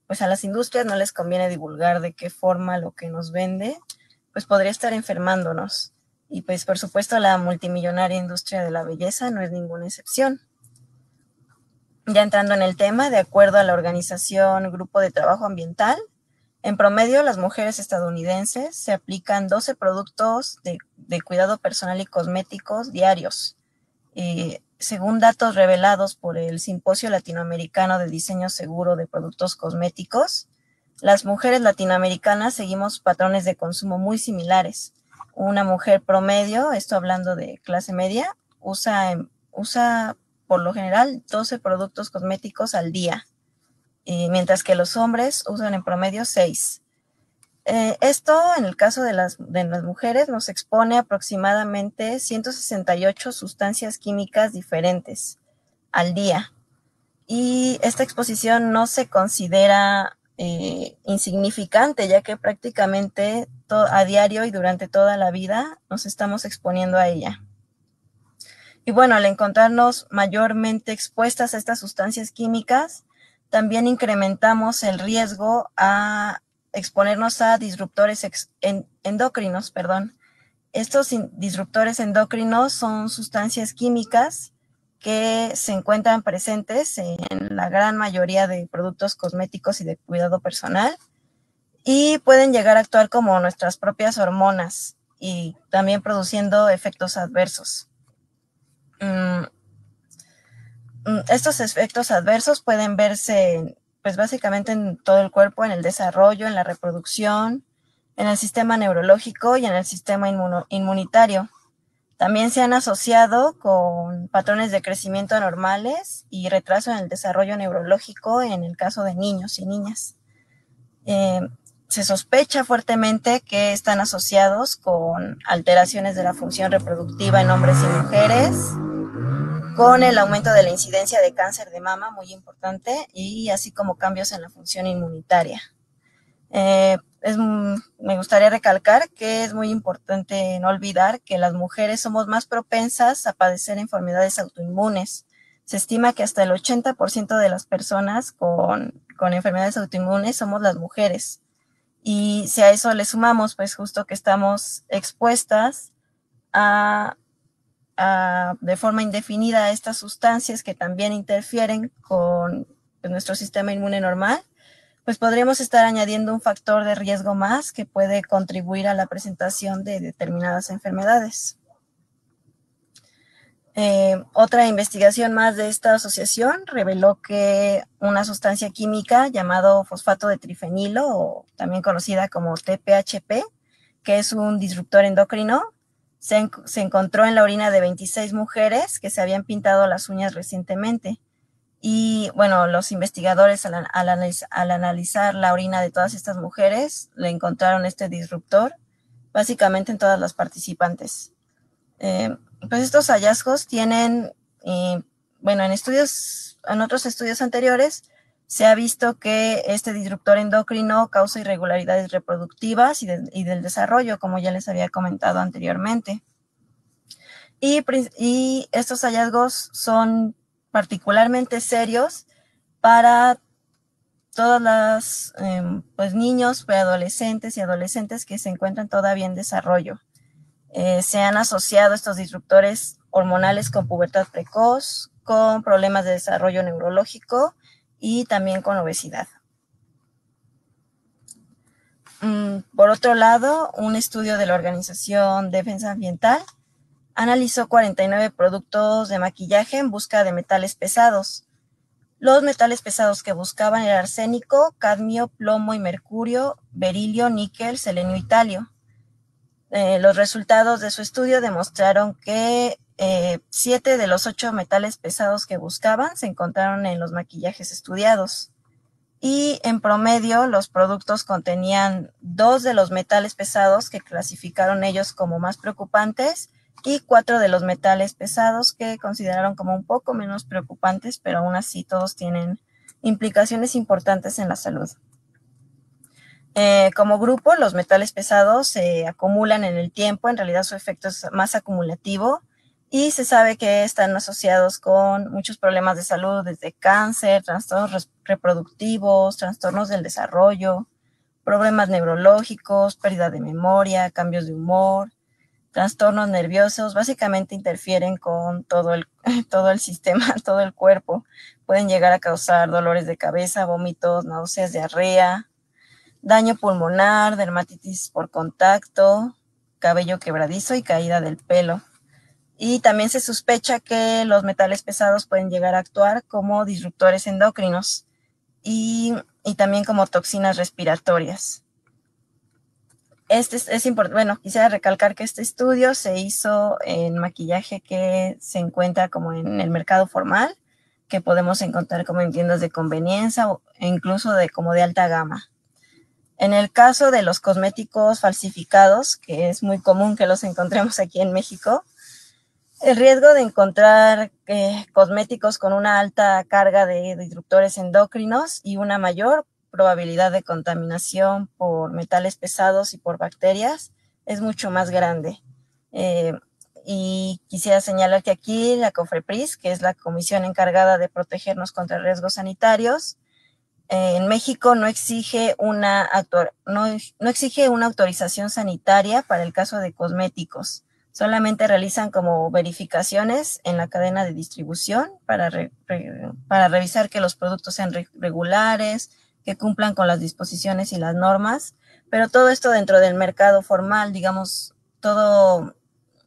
pues a las industrias no les conviene divulgar de qué forma lo que nos vende, pues podría estar enfermándonos. Y pues por supuesto la multimillonaria industria de la belleza no es ninguna excepción. Ya entrando en el tema, de acuerdo a la organización Grupo de Trabajo Ambiental, en promedio, las mujeres estadounidenses se aplican 12 productos de cuidado personal y cosméticos diarios. Según datos revelados por el Simposio Latinoamericano de Diseño Seguro de Productos Cosméticos, las mujeres latinoamericanas seguimos patrones de consumo muy similares. Una mujer promedio, esto hablando de clase media, usa por lo general 12 productos cosméticos al día. Mientras que los hombres usan en promedio 6. Esto, en el caso de las mujeres, nos expone aproximadamente 168 sustancias químicas diferentes al día. Y esta exposición no se considera insignificante, ya que prácticamente a diario y durante toda la vida nos estamos exponiendo a ella. Y bueno, al encontrarnos mayormente expuestas a estas sustancias químicas, también incrementamos el riesgo a exponernos a disruptores endocrinos. Estos disruptores endocrinos son sustancias químicas que se encuentran presentes en la gran mayoría de productos cosméticos y de cuidado personal y pueden llegar a actuar como nuestras propias hormonas y también produciendo efectos adversos. Estos efectos adversos pueden verse, pues básicamente en todo el cuerpo, en el desarrollo, en la reproducción, en el sistema neurológico y en el sistema inmunitario. También se han asociado con patrones de crecimiento anormales y retraso en el desarrollo neurológico en el caso de niños y niñas. Se sospecha fuertemente que están asociados con alteraciones de la función reproductiva en hombres y mujeres, con el aumento de la incidencia de cáncer de mama, muy importante, y así como cambios en la función inmunitaria. Me gustaría recalcar que es muy importante no olvidar que las mujeres somos más propensas a padecer enfermedades autoinmunes. Se estima que hasta el 80% de las personas con enfermedades autoinmunes somos las mujeres. Y si a eso le sumamos, pues justo que estamos expuestas de forma indefinida a estas sustancias que también interfieren con nuestro sistema inmune normal, pues podríamos estar añadiendo un factor de riesgo más que puede contribuir a la presentación de determinadas enfermedades. Otra investigación más de esta asociación reveló que una sustancia química llamada fosfato de trifenilo, o también conocida como TPHP, que es un disruptor endocrino, se encontró en la orina de 26 mujeres que se habían pintado las uñas recientemente. Y bueno, los investigadores al analizar la orina de todas estas mujeres, le encontraron este disruptor básicamente en todas las participantes. Pues estos hallazgos tienen, bueno, en otros estudios anteriores se ha visto que este disruptor endocrino causa irregularidades reproductivas y del desarrollo, como ya les había comentado anteriormente. Y estos hallazgos son particularmente serios para todas las pues niños, preadolescentes y adolescentes que se encuentran todavía en desarrollo. Se han asociado estos disruptores hormonales con pubertad precoz, con problemas de desarrollo neurológico y también con obesidad. Por otro lado, un estudio de la Organización Defensa Ambiental analizó 49 productos de maquillaje en busca de metales pesados. Los metales pesados que buscaban eran arsénico, cadmio, plomo y mercurio, berilio, níquel, selenio y talio. Los resultados de su estudio demostraron que 7 de los 8 metales pesados que buscaban se encontraron en los maquillajes estudiados. Y en promedio, los productos contenían 2 de los metales pesados que clasificaron ellos como más preocupantes y 4 de los metales pesados que consideraron como un poco menos preocupantes, pero aún así todos tienen implicaciones importantes en la salud. Como grupo, los metales pesados se acumulan en el tiempo, en realidad su efecto es más acumulativo y se sabe que están asociados con muchos problemas de salud, desde cáncer, trastornos reproductivos, trastornos del desarrollo, problemas neurológicos, pérdida de memoria, cambios de humor, trastornos nerviosos. Básicamente interfieren con todo el sistema, todo el cuerpo. Pueden llegar a causar dolores de cabeza, vómitos, náuseas, diarrea, daño pulmonar, dermatitis por contacto, cabello quebradizo y caída del pelo. Y también se sospecha que los metales pesados pueden llegar a actuar como disruptores endocrinos y también como toxinas respiratorias. Es importante, bueno, quisiera recalcar que este estudio se hizo en maquillaje que se encuentra como en el mercado formal, que podemos encontrar como en tiendas de conveniencia o incluso como de alta gama. En el caso de los cosméticos falsificados, que es muy común que los encontremos aquí en México, el riesgo de encontrar cosméticos con una alta carga de disruptores endocrinos y una mayor probabilidad de contaminación por metales pesados y por bacterias es mucho más grande. Y quisiera señalar que aquí la COFEPRIS, que es la comisión encargada de protegernos contra riesgos sanitarios, en México no exige una autorización sanitaria para el caso de cosméticos. Solamente realizan como verificaciones en la cadena de distribución para revisar que los productos sean regulares, que cumplan con las disposiciones y las normas, pero todo esto dentro del mercado formal, digamos, todo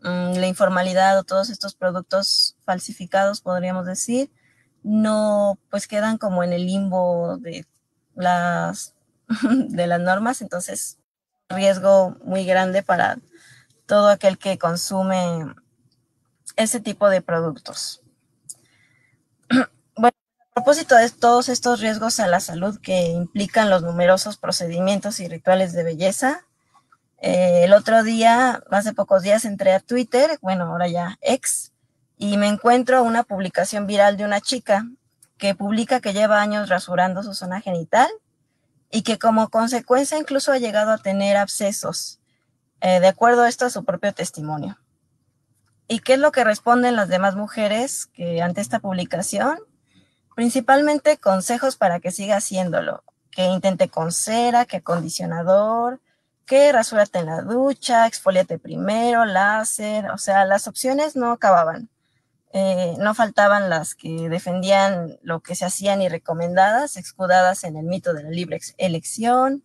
la informalidad o todos estos productos falsificados, podríamos decir, no, pues quedan como en el limbo de las normas, entonces riesgo muy grande para todo aquel que consume ese tipo de productos. Bueno, a propósito de todos estos riesgos a la salud que implican los numerosos procedimientos y rituales de belleza, el otro día, hace pocos días, entré a Twitter, bueno, ahora ya X, y me encuentro una publicación viral de una chica que publica que lleva años rasurando su zona genital y que como consecuencia incluso ha llegado a tener abscesos, de acuerdo a esto a su propio testimonio. ¿Y qué es lo que responden las demás mujeres que ante esta publicación? Principalmente consejos para que siga haciéndolo, que intente con cera, que acondicionador, ¿qué? Rasúrate en la ducha, exfoliate primero, láser, o sea, las opciones no acababan. No faltaban las que defendían lo que se hacían y recomendadas, escudadas en el mito de la libre elección.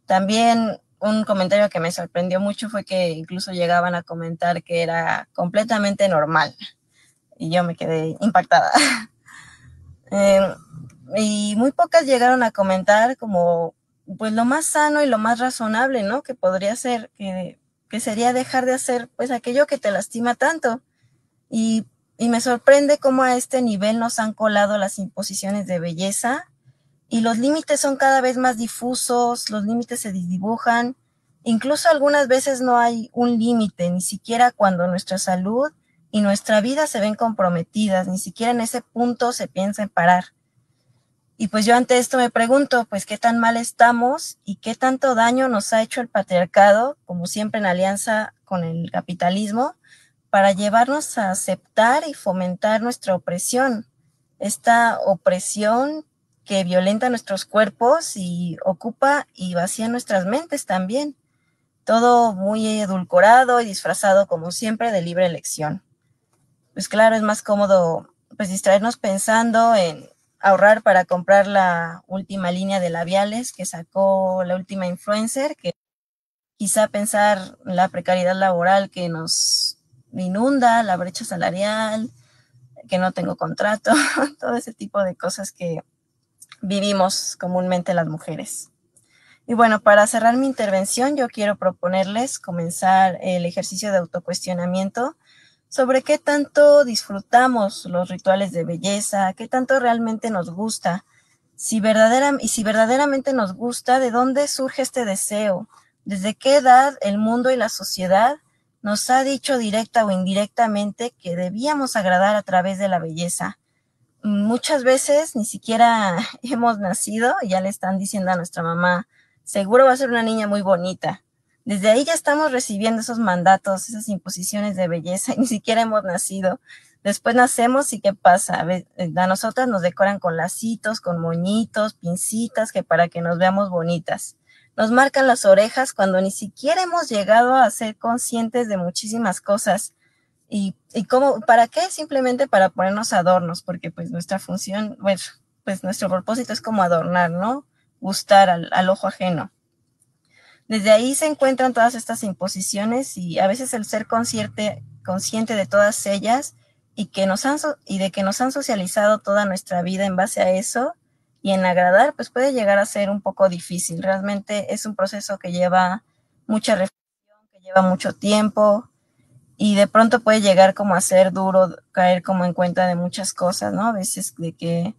También un comentario que me sorprendió mucho fue que incluso llegaban a comentar que era completamente normal. Y yo me quedé impactada. Y muy pocas llegaron a comentar como pues lo más sano y lo más razonable, ¿no? Que podría ser, que sería dejar de hacer pues aquello que te lastima tanto. Y me sorprende cómo a este nivel nos han colado las imposiciones de belleza y los límites son cada vez más difusos, los límites se dibujan, incluso algunas veces no hay un límite, ni siquiera cuando nuestra salud y nuestra vida se ven comprometidas, ni siquiera en ese punto se piensa en parar. Y pues yo ante esto me pregunto, pues qué tan mal estamos y qué tanto daño nos ha hecho el patriarcado, como siempre en alianza con el capitalismo, para llevarnos a aceptar y fomentar nuestra opresión, esta opresión que violenta nuestros cuerpos y ocupa y vacía nuestras mentes también. Todo muy edulcorado y disfrazado, como siempre, de libre elección. Pues claro, es más cómodo pues distraernos pensando en ahorrar para comprar la última línea de labiales que sacó la última influencer, que quizá pensar la precariedad laboral que nos inunda, la brecha salarial, que no tengo contrato, todo ese tipo de cosas que vivimos comúnmente las mujeres. Y bueno, para cerrar mi intervención, yo quiero proponerles comenzar el ejercicio de autocuestionamiento sobre qué tanto disfrutamos los rituales de belleza, qué tanto realmente nos gusta, si verdaderamente nos gusta, ¿de dónde surge este deseo? ¿Desde qué edad el mundo y la sociedad nos ha dicho directa o indirectamente que debíamos agradar a través de la belleza? Muchas veces ni siquiera hemos nacido y ya le están diciendo a nuestra mamá, seguro va a ser una niña muy bonita. Desde ahí ya estamos recibiendo esos mandatos, esas imposiciones de belleza y ni siquiera hemos nacido. Después nacemos y ¿qué pasa? A nosotras nos decoran con lacitos, con moñitos, pincitas, que para que nos veamos bonitas. Nos marcan las orejas cuando ni siquiera hemos llegado a ser conscientes de muchísimas cosas. ¿Y cómo? ¿Para qué? Simplemente para ponernos adornos, porque pues nuestra función, bueno, pues nuestro propósito es como adornar, ¿no? Gustar al ojo ajeno. Desde ahí se encuentran todas estas imposiciones y a veces el ser consciente de todas ellas y de que nos han socializado toda nuestra vida en base a eso y en agradar, pues puede llegar a ser un poco difícil. Realmente es un proceso que lleva mucha reflexión, que lleva mucho tiempo y de pronto puede llegar como a ser duro caer como en cuenta de muchas cosas, ¿no? A veces de que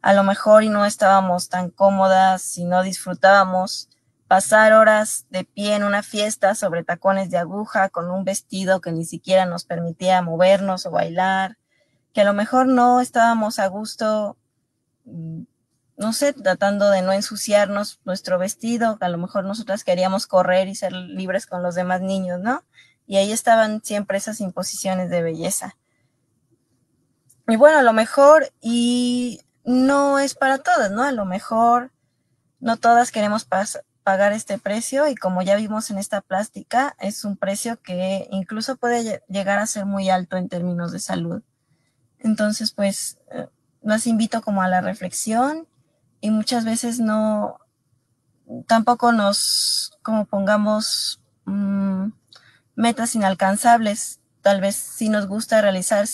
a lo mejor y no estábamos tan cómodas y no disfrutábamos pasar horas de pie en una fiesta sobre tacones de aguja con un vestido que ni siquiera nos permitía movernos o bailar, que a lo mejor no estábamos a gusto, no sé, tratando de no ensuciarnos nuestro vestido, a lo mejor nosotras queríamos correr y ser libres con los demás niños, ¿no? Y ahí estaban siempre esas imposiciones de belleza. Y bueno, a lo mejor, y no es para todas, ¿no? A lo mejor no todas queremos pagar este precio y como ya vimos en esta plástica, es un precio que incluso puede llegar a ser muy alto en términos de salud. Entonces, pues, las invito como a la reflexión y muchas veces tampoco nos como pongamos metas inalcanzables. Tal vez sí nos gusta realizar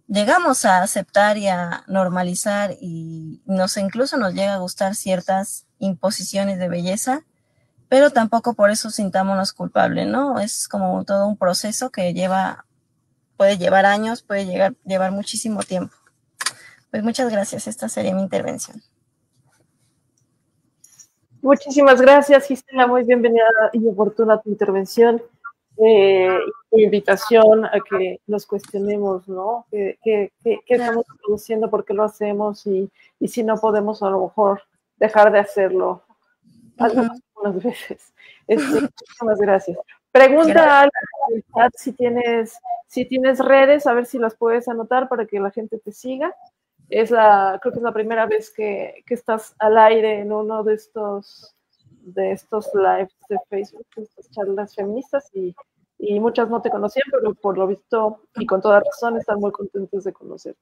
llegamos a aceptar y a normalizar y incluso nos llega a gustar ciertas imposiciones de belleza, pero tampoco por eso sintámonos culpables, ¿no? Es como todo un proceso que puede llevar años, puede llevar muchísimo tiempo. Pues muchas gracias, esta sería mi intervención. Muchísimas gracias, Gisela, muy bienvenida y oportuna tu intervención. Tu invitación a que nos cuestionemos, ¿no? ¿Qué estamos produciendo? ¿Por qué lo hacemos? Y si no podemos a lo mejor dejar de hacerlo algunas veces. Muchísimas gracias. Pregunta al chat si tienes redes, a ver si las puedes anotar para que la gente te siga. Creo que es la primera vez que estás al aire en uno de estos de estos lives de Facebook, de estas charlas feministas, y muchas no te conocían, pero por lo visto, y con toda razón, están muy contentos de conocer.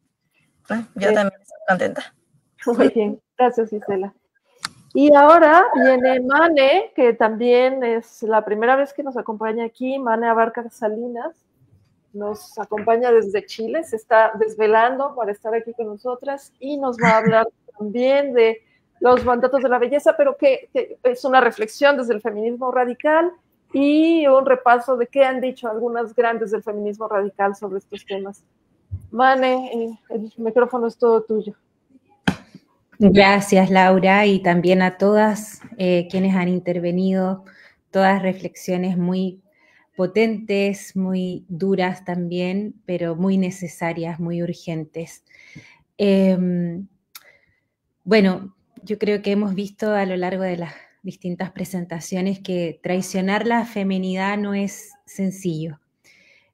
Yo también estoy contenta. Muy bien, gracias, Isela. Y ahora viene Mane, que también es la primera vez que nos acompaña aquí. Mane Abarca Salinas nos acompaña desde Chile, se está desvelando para estar aquí con nosotras y nos va a hablar también de los mandatos de la belleza, pero que es una reflexión desde el feminismo radical y un repaso de qué han dicho algunas grandes del feminismo radical sobre estos temas. Mane, el micrófono es todo tuyo. Gracias, Laura, y también a todas quienes han intervenido, todas reflexiones muy potentes, muy duras también, pero muy necesarias, muy urgentes. Bueno, yo creo que hemos visto a lo largo de las distintas presentaciones que traicionar la feminidad no es sencillo.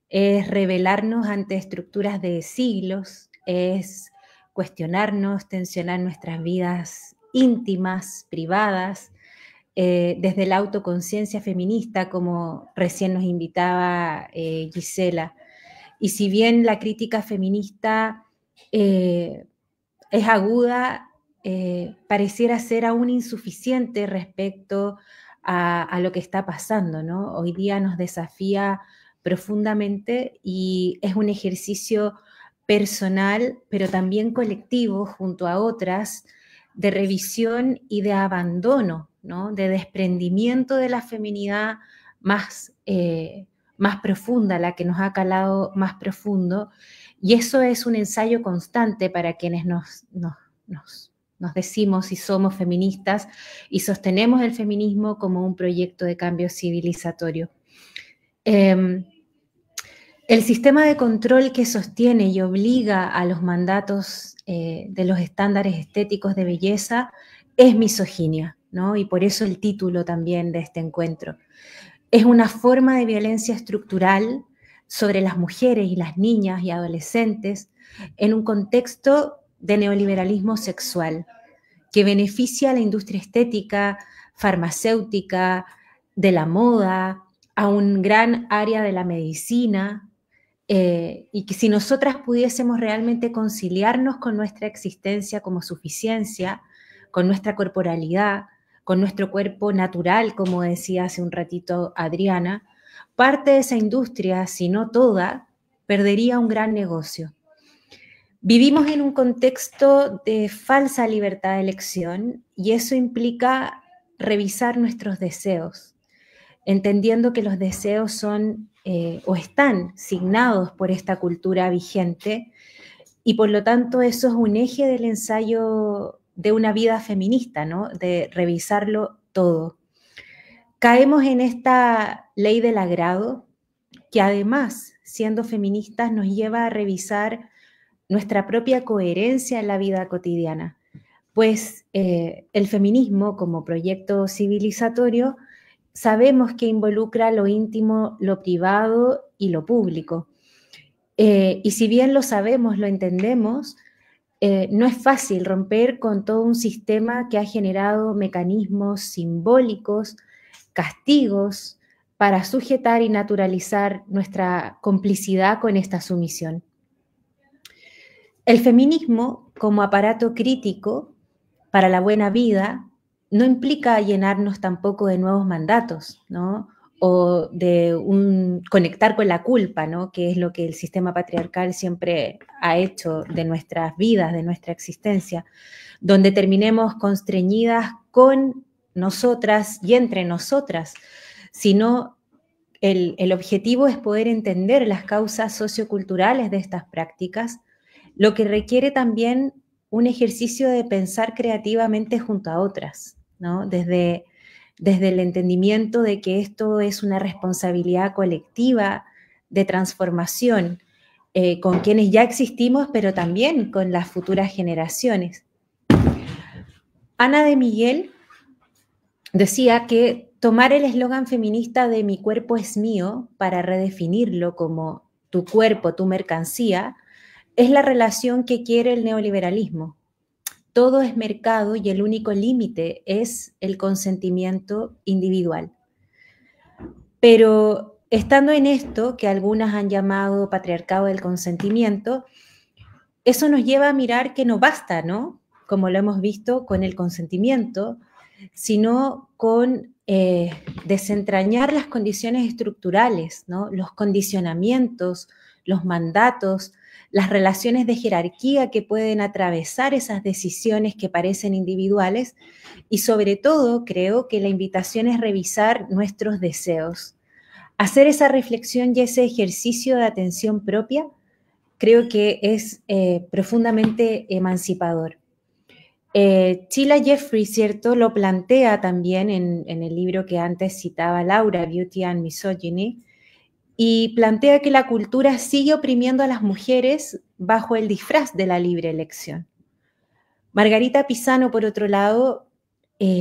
Es rebelarnos ante estructuras de siglos, es cuestionarnos, tensionar nuestras vidas íntimas, privadas, desde la autoconciencia feminista, como recién nos invitaba Gisela. Y si bien la crítica feminista es aguda, pareciera ser aún insuficiente respecto a lo que está pasando, ¿no? Hoy día nos desafía profundamente y es un ejercicio personal, pero también colectivo, junto a otras, de revisión y de abandono, ¿no? De desprendimiento de la feminidad más profunda, la que nos ha calado más profundo, y eso es un ensayo constante para quienes nos decimos y somos feministas y sostenemos el feminismo como un proyecto de cambio civilizatorio. El sistema de control que sostiene y obliga a los mandatos de los estándares estéticos de belleza es misoginia, ¿no? Y por eso el título también de este encuentro. Es una forma de violencia estructural sobre las mujeres y las niñas y adolescentes en un contexto de neoliberalismo sexual que beneficia a la industria estética, farmacéutica, de la moda, a un gran área de la medicina, y que si nosotras pudiésemos realmente conciliarnos con nuestra existencia como suficiencia, con nuestra corporalidad, con nuestro cuerpo natural, como decía hace un ratito Adriana, parte de esa industria, si no toda, perdería un gran negocio. Vivimos en un contexto de falsa libertad de elección y eso implica revisar nuestros deseos, entendiendo que los deseos son o están signados por esta cultura vigente y por lo tanto eso es un eje del ensayo de una vida feminista, ¿no? De revisarlo todo. Caemos en esta ley del agrado que además, siendo feministas, nos lleva a revisar nuestra propia coherencia en la vida cotidiana, pues el feminismo como proyecto civilizatorio sabemos que involucra lo íntimo, lo privado y lo público. Y si bien lo sabemos, lo entendemos, no es fácil romper con todo un sistema que ha generado mecanismos simbólicos, castigos, para sujetar y naturalizar nuestra complicidad con esta sumisión. El feminismo, como aparato crítico para la buena vida, no implica llenarnos tampoco de nuevos mandatos, ¿no? O de conectar con la culpa, ¿no? Que es lo que el sistema patriarcal siempre ha hecho de nuestras vidas, de nuestra existencia, donde terminemos constreñidas con nosotras y entre nosotras, sino el objetivo es poder entender las causas socioculturales de estas prácticas, lo que requiere también un ejercicio de pensar creativamente junto a otras, ¿no? Desde el entendimiento de que esto es una responsabilidad colectiva de transformación con quienes ya existimos, pero también con las futuras generaciones. Ana de Miguel decía que tomar el eslogan feminista de mi cuerpo es mío para redefinirlo como tu cuerpo, tu mercancía, es la relación que quiere el neoliberalismo. todo es mercado y el único límite es el consentimiento individual. Pero estando en esto, que algunas han llamado patriarcado del consentimiento, eso nos lleva a mirar que no basta, ¿no? Como lo hemos visto con el consentimiento, sino con desentrañar las condiciones estructurales, ¿no? Los condicionamientos, los mandatos, las relaciones de jerarquía que pueden atravesar esas decisiones que parecen individuales, y sobre todo creo que la invitación es revisar nuestros deseos. Hacer esa reflexión y ese ejercicio de atención propia creo que es profundamente emancipador. Sheila Jeffrey, ¿cierto?, lo plantea también en el libro que antes citaba Laura, Beauty and Misogyny, y plantea que la cultura sigue oprimiendo a las mujeres bajo el disfraz de la libre elección. Margarita Pisano, por otro lado,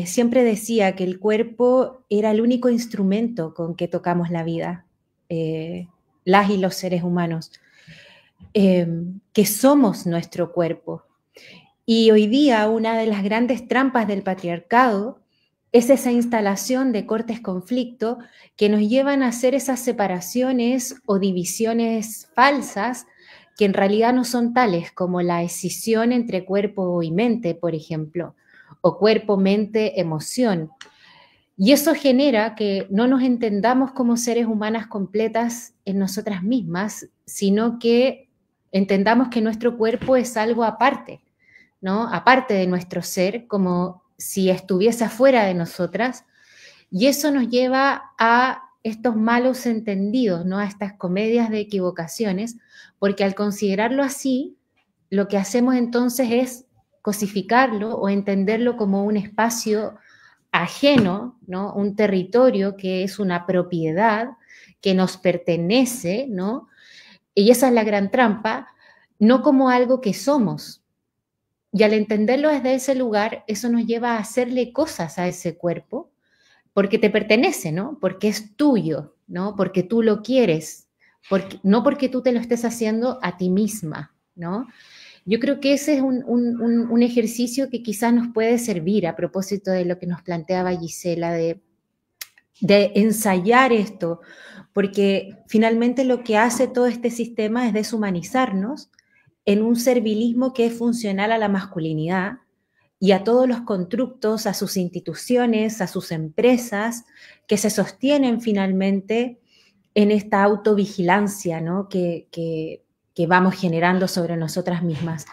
siempre decía que el cuerpo era el único instrumento con que tocamos la vida, las y los seres humanos, que somos nuestro cuerpo. Y hoy día una de las grandes trampas del patriarcado es esa instalación de cortes-conflicto que nos llevan a hacer esas separaciones o divisiones falsas que en realidad no son tales, como la escisión entre cuerpo y mente, por ejemplo, o cuerpo, mente, emoción. Y eso genera que no nos entendamos como seres humanas completas en nosotras mismas, sino que entendamos que nuestro cuerpo es algo aparte, ¿no? Aparte de nuestro ser, como si estuviese afuera de nosotras, y eso nos lleva a estos malos entendidos, ¿no? A estas comedias de equivocaciones, porque al considerarlo así, lo que hacemos entonces es cosificarlo o entenderlo como un espacio ajeno, ¿no? Un territorio que es una propiedad que nos pertenece, ¿no? Y esa es la gran trampa, no como algo que somos. Y al entenderlo desde ese lugar, eso nos lleva a hacerle cosas a ese cuerpo, porque te pertenece, ¿no? Porque es tuyo, ¿no? Porque tú lo quieres, no porque tú te lo estés haciendo a ti misma, ¿no? Yo creo que ese es un ejercicio que quizás nos puede servir a propósito de lo que nos planteaba Gisela, de ensayar esto, porque finalmente lo que hace todo este sistema es deshumanizarnos en un servilismo que es funcional a la masculinidad y a todos los constructos, a sus instituciones, a sus empresas, que se sostienen finalmente en esta autovigilancia, ¿no? que vamos generando sobre nosotras mismas.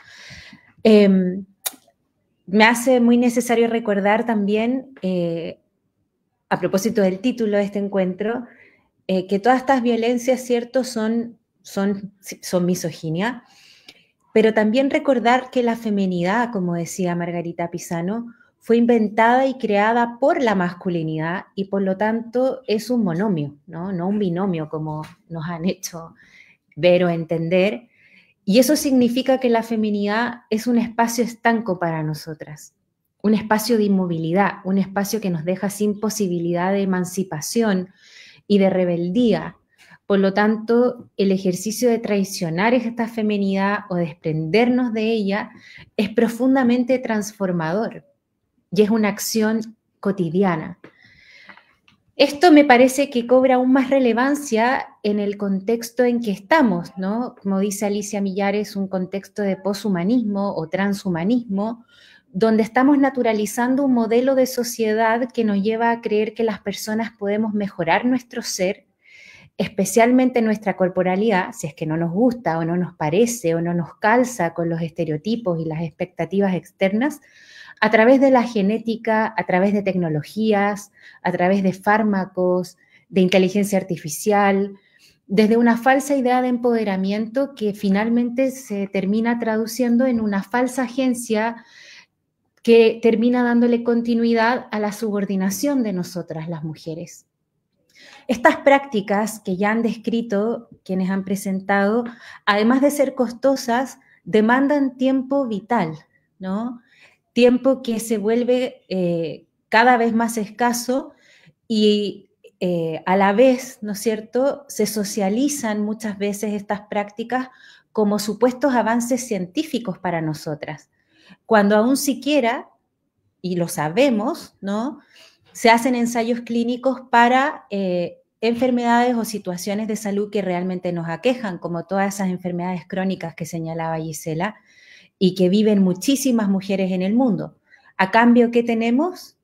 Me hace muy necesario recordar también, a propósito del título de este encuentro, que todas estas violencias, ¿cierto?, son misoginia, pero también recordar que la feminidad, como decía Margarita Pisano, fue inventada y creada por la masculinidad y por lo tanto es un monomio, ¿no? No un binomio como nos han hecho ver o entender. Y eso significa que la feminidad es un espacio estanco para nosotras, un espacio de inmovilidad, un espacio que nos deja sin posibilidad de emancipación y de rebeldía. Por lo tanto, el ejercicio de traicionar esta feminidad o desprendernos de ella es profundamente transformador y es una acción cotidiana. Esto me parece que cobra aún más relevancia en el contexto en que estamos, ¿no? Como dice Alicia Millares, un contexto de poshumanismo o transhumanismo, donde estamos naturalizando un modelo de sociedad que nos lleva a creer que las personas podemos mejorar nuestro ser, especialmente nuestra corporalidad, si es que no nos gusta o no nos parece o no nos calza con los estereotipos y las expectativas externas, a través de la genética, a través de tecnologías, a través de fármacos, de inteligencia artificial, desde una falsa idea de empoderamiento que finalmente se termina traduciendo en una falsa agencia que termina dándole continuidad a la subordinación de nosotras, las mujeres. Estas prácticas que ya han descrito quienes han presentado, además de ser costosas, demandan tiempo vital, ¿no? Tiempo que se vuelve cada vez más escaso y a la vez, ¿no es cierto?, se socializan muchas veces estas prácticas como supuestos avances científicos para nosotras. cuando aún siquiera, y lo sabemos, ¿no?, se hacen ensayos clínicos para enfermedades o situaciones de salud que realmente nos aquejan, como todas esas enfermedades crónicas que señalaba Gisela, y que viven muchísimas mujeres en el mundo. A cambio, ¿qué tenemos?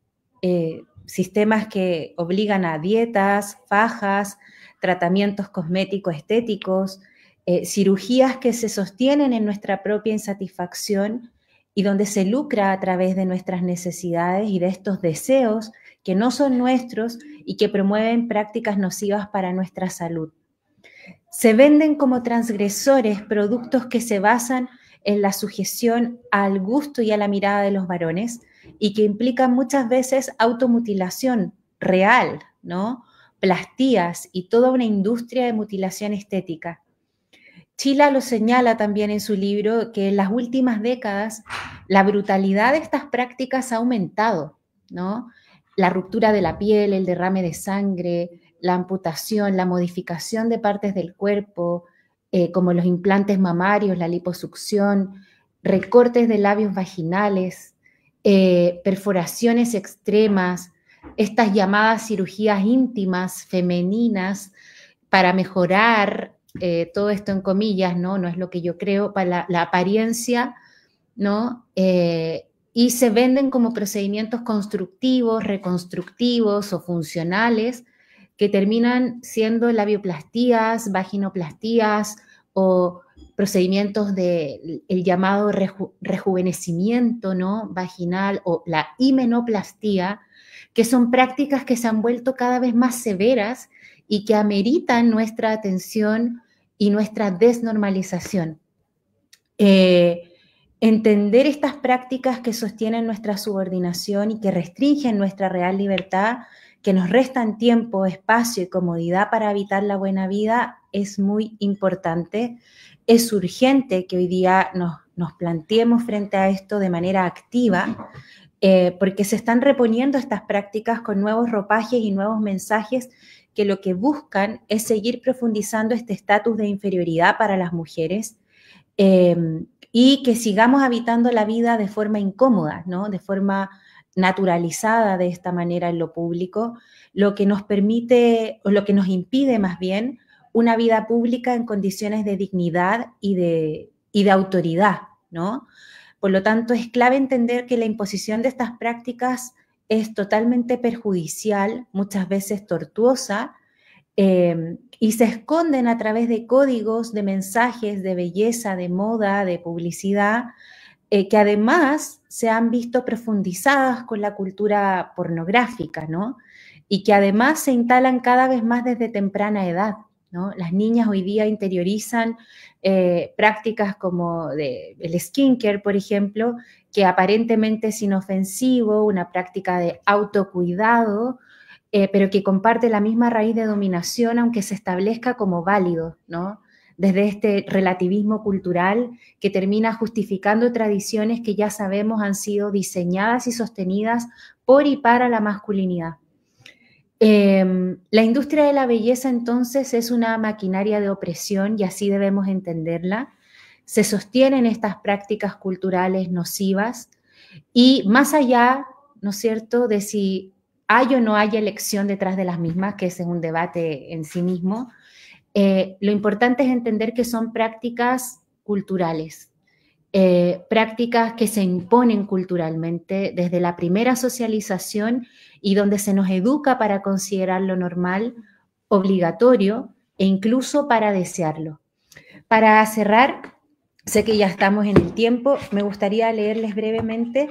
Sistemas que obligan a dietas, fajas, tratamientos cosméticos estéticos, cirugías que se sostienen en nuestra propia insatisfacción y donde se lucra a través de nuestras necesidades y de estos deseos que no son nuestros y que promueven prácticas nocivas para nuestra salud. Se venden como transgresores productos que se basan en la sujeción al gusto y a la mirada de los varones y que implican muchas veces automutilación real, ¿no?, plastías y toda una industria de mutilación estética. Chila lo señala también en su libro que en las últimas décadas la brutalidad de estas prácticas ha aumentado, ¿no? La ruptura de la piel, el derrame de sangre, la amputación, la modificación de partes del cuerpo, como los implantes mamarios, la liposucción, recortes de labios vaginales, perforaciones extremas, estas llamadas cirugías íntimas, femeninas, para mejorar, todo esto en comillas, ¿no? No es lo que yo creo, para la apariencia, ¿no? Y se venden como procedimientos constructivos, reconstructivos o funcionales que terminan siendo labioplastías, vaginoplastías o procedimientos del llamado rejuvenecimiento, ¿no?, vaginal, o la himenoplastía, que son prácticas que se han vuelto cada vez más severas y que ameritan nuestra atención y nuestra desnormalización. Entender estas prácticas que sostienen nuestra subordinación y que restringen nuestra real libertad, que nos restan tiempo, espacio y comodidad para habitar la buena vida, es muy importante. Es urgente que hoy día nos planteemos frente a esto de manera activa, porque se están reponiendo estas prácticas con nuevos ropajes y nuevos mensajes que lo que buscan es seguir profundizando este estatus de inferioridad para las mujeres, y que sigamos habitando la vida de forma incómoda, ¿no?, de forma naturalizada de esta manera en lo público, lo que nos permite, o lo que nos impide más bien, una vida pública en condiciones de dignidad y de autoridad, ¿no? Por lo tanto, es clave entender que la imposición de estas prácticas es totalmente perjudicial, muchas veces tortuosa, y se esconden a través de códigos, de mensajes, de belleza, de moda, de publicidad, que además se han visto profundizadas con la cultura pornográfica, ¿no? Y que además se instalan cada vez más desde temprana edad, ¿no? Las niñas hoy día interiorizan prácticas como el skincare, por ejemplo, que aparentemente es inofensivo, una práctica de autocuidado, pero que comparte la misma raíz de dominación, aunque se establezca como válido, ¿no?, desde este relativismo cultural que termina justificando tradiciones que ya sabemos han sido diseñadas y sostenidas por y para la masculinidad. La industria de la belleza, entonces, es una maquinaria de opresión y así debemos entenderla. Se sostienen estas prácticas culturales nocivas y más allá, ¿no es cierto?, de si hay o no hay elección detrás de las mismas, que ese es un debate en sí mismo, lo importante es entender que son prácticas culturales, prácticas que se imponen culturalmente desde la primera socialización y donde se nos educa para considerar lo normal, obligatorio e incluso para desearlo. Para cerrar, sé que ya estamos en el tiempo, me gustaría leerles brevemente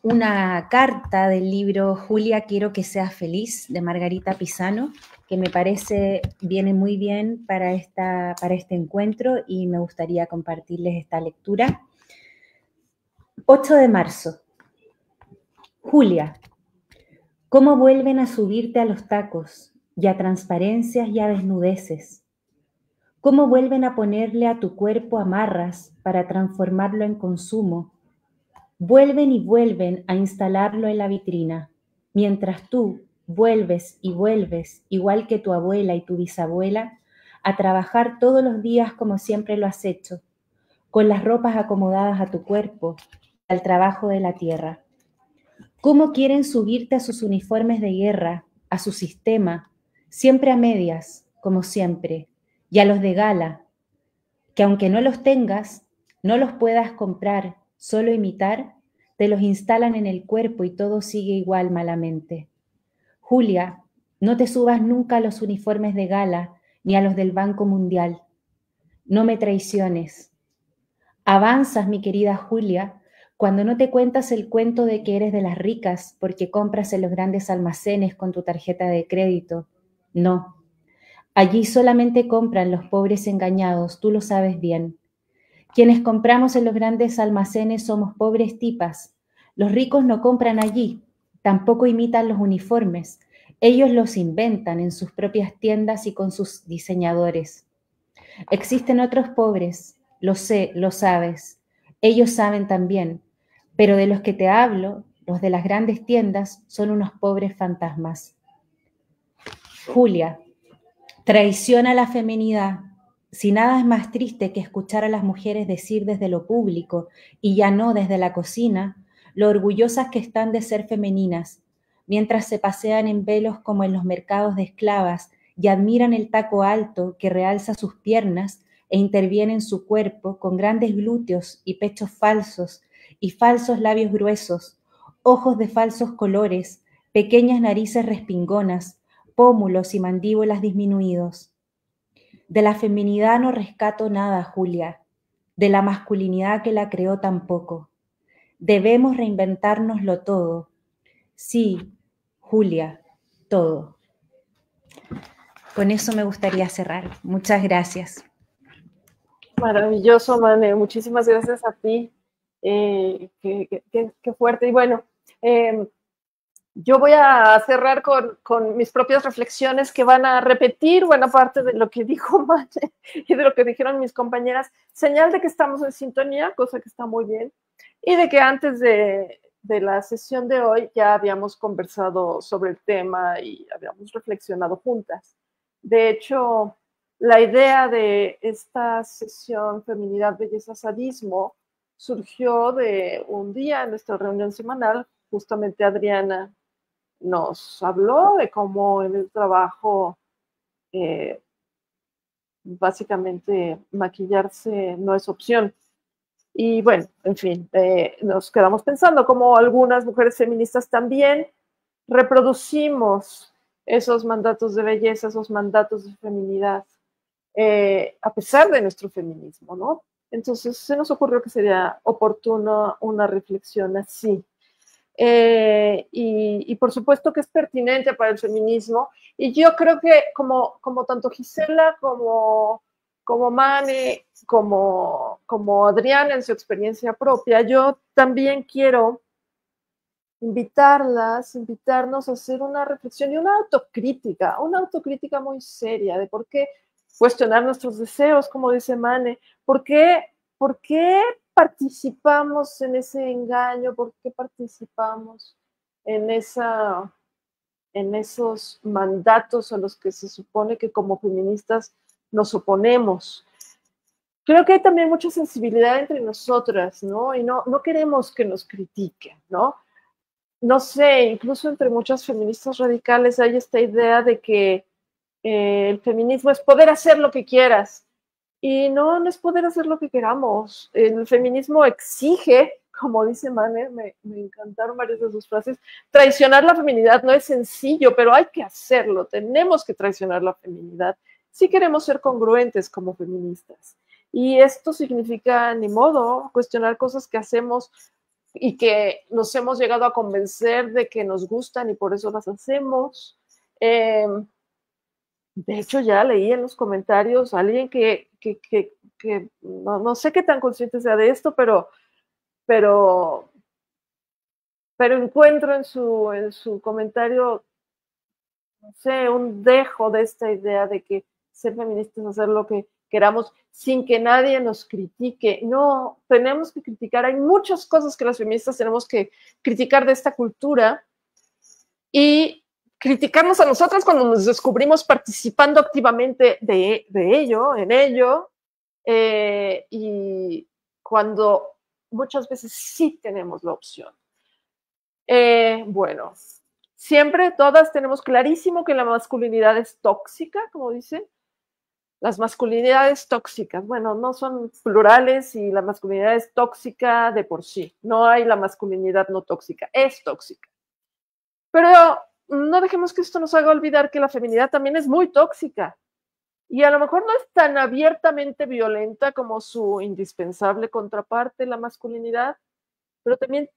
una carta del libro Julia, quiero que seas feliz, de Margarita Pisano, que me parece viene muy bien para este encuentro y me gustaría compartirles esta lectura. 8 de marzo. Julia, ¿cómo vuelven a subirte a los tacos y a transparencias y a desnudeces? ¿Cómo vuelven a ponerle a tu cuerpo amarras para transformarlo en consumo? Vuelven y vuelven a instalarlo en la vitrina, mientras tú vuelves y vuelves, igual que tu abuela y tu bisabuela, a trabajar todos los días como siempre lo has hecho, con las ropas acomodadas a tu cuerpo, al trabajo de la tierra. ¿Cómo quieren subirte a sus uniformes de guerra, a su sistema, siempre a medias, como siempre, y a los de gala, que aunque no los tengas, no los puedas comprar, solo imitar, te los instalan en el cuerpo y todo sigue igual malamente? Julia, no te subas nunca a los uniformes de gala ni a los del Banco Mundial. No me traiciones. Avanzas, mi querida Julia, cuando no te cuentas el cuento de que eres de las ricas porque compras en los grandes almacenes con tu tarjeta de crédito. No. Allí solamente compran los pobres engañados, tú lo sabes bien. Quienes compramos en los grandes almacenes somos pobres tipas. Los ricos no compran allí, tampoco imitan los uniformes. Ellos los inventan en sus propias tiendas y con sus diseñadores. Existen otros pobres, lo sé, lo sabes. Ellos saben también, pero de los que te hablo, los de las grandes tiendas, son unos pobres fantasmas. Julia, traiciona la feminidad. Si nada es más triste que escuchar a las mujeres decir desde lo público y ya no desde la cocina, lo orgullosas que están de ser femeninas, mientras se pasean en velos como en los mercados de esclavas y admiran el taco alto que realza sus piernas e interviene en su cuerpo con grandes glúteos y pechos falsos y falsos labios gruesos, ojos de falsos colores, pequeñas narices respingonas, pómulos y mandíbulas disminuidos. De la feminidad no rescato nada, Julia, de la masculinidad que la creó tampoco. Debemos reinventárnoslo todo. Sí, Julia, todo. Con eso me gustaría cerrar. Muchas gracias. Maravilloso, Mane. Muchísimas gracias a ti. Qué fuerte. Y bueno, yo voy a cerrar con mis propias reflexiones que van a repetir buena parte de lo que dijo Mane y de lo que dijeron mis compañeras. Señal de que estamos en sintonía, cosa que está muy bien, y de que antes de la sesión de hoy ya habíamos conversado sobre el tema y habíamos reflexionado juntas. De hecho, la idea de esta sesión Feminidad, Belleza, Sadismo surgió de un día en nuestra reunión semanal. Justamente Adriana nos habló de cómo en el trabajo básicamente maquillarse no es opción. Y bueno, en fin, nos quedamos pensando cómo algunas mujeres feministas también reproducimos esos mandatos de belleza, esos mandatos de feminidad, a pesar de nuestro feminismo, ¿no? Entonces se nos ocurrió que sería oportuno una reflexión así. Y por supuesto que es pertinente para el feminismo, y yo creo que como tanto Gisela como Mane, como Adriana en su experiencia propia, yo también quiero invitarnos a hacer una reflexión y una autocrítica muy seria de por qué cuestionar nuestros deseos, como dice Mane, por qué participamos en ese engaño, por qué participamos en esos mandatos a los que se supone que como feministas nos oponemos. Creo que hay también mucha sensibilidad entre nosotras, ¿no? Y no queremos que nos critiquen, ¿no? No sé, incluso entre muchas feministas radicales hay esta idea de que el feminismo es poder hacer lo que quieras. Y no es poder hacer lo que queramos. El feminismo exige, como dice Mane, me encantaron varias de sus frases, traicionar la feminidad no es sencillo, pero hay que hacerlo. Tenemos que traicionar la feminidad si queremos ser congruentes como feministas. Y esto significa, ni modo, cuestionar cosas que hacemos y que nos hemos llegado a convencer de que nos gustan y por eso las hacemos. De hecho, ya leí en los comentarios a alguien que no sé qué tan consciente sea de esto, pero encuentro en su comentario, no sé, un dejo de esta idea de que ser feministas es hacer lo que queramos sin que nadie nos critique. No, tenemos que criticar. Hay muchas cosas que las feministas tenemos que criticar de esta cultura y criticarnos a nosotras cuando nos descubrimos participando activamente en ello, y cuando muchas veces sí tenemos la opción. Bueno, siempre todas tenemos clarísimo que la masculinidad es tóxica, como dicen. Las masculinidades tóxicas, bueno, no son plurales y la masculinidad es tóxica de por sí. No hay la masculinidad no tóxica, es tóxica. Pero no dejemos que esto nos haga olvidar que la feminidad también es muy tóxica. Y a lo mejor no es tan abiertamente violenta como su indispensable contraparte, la masculinidad, pero también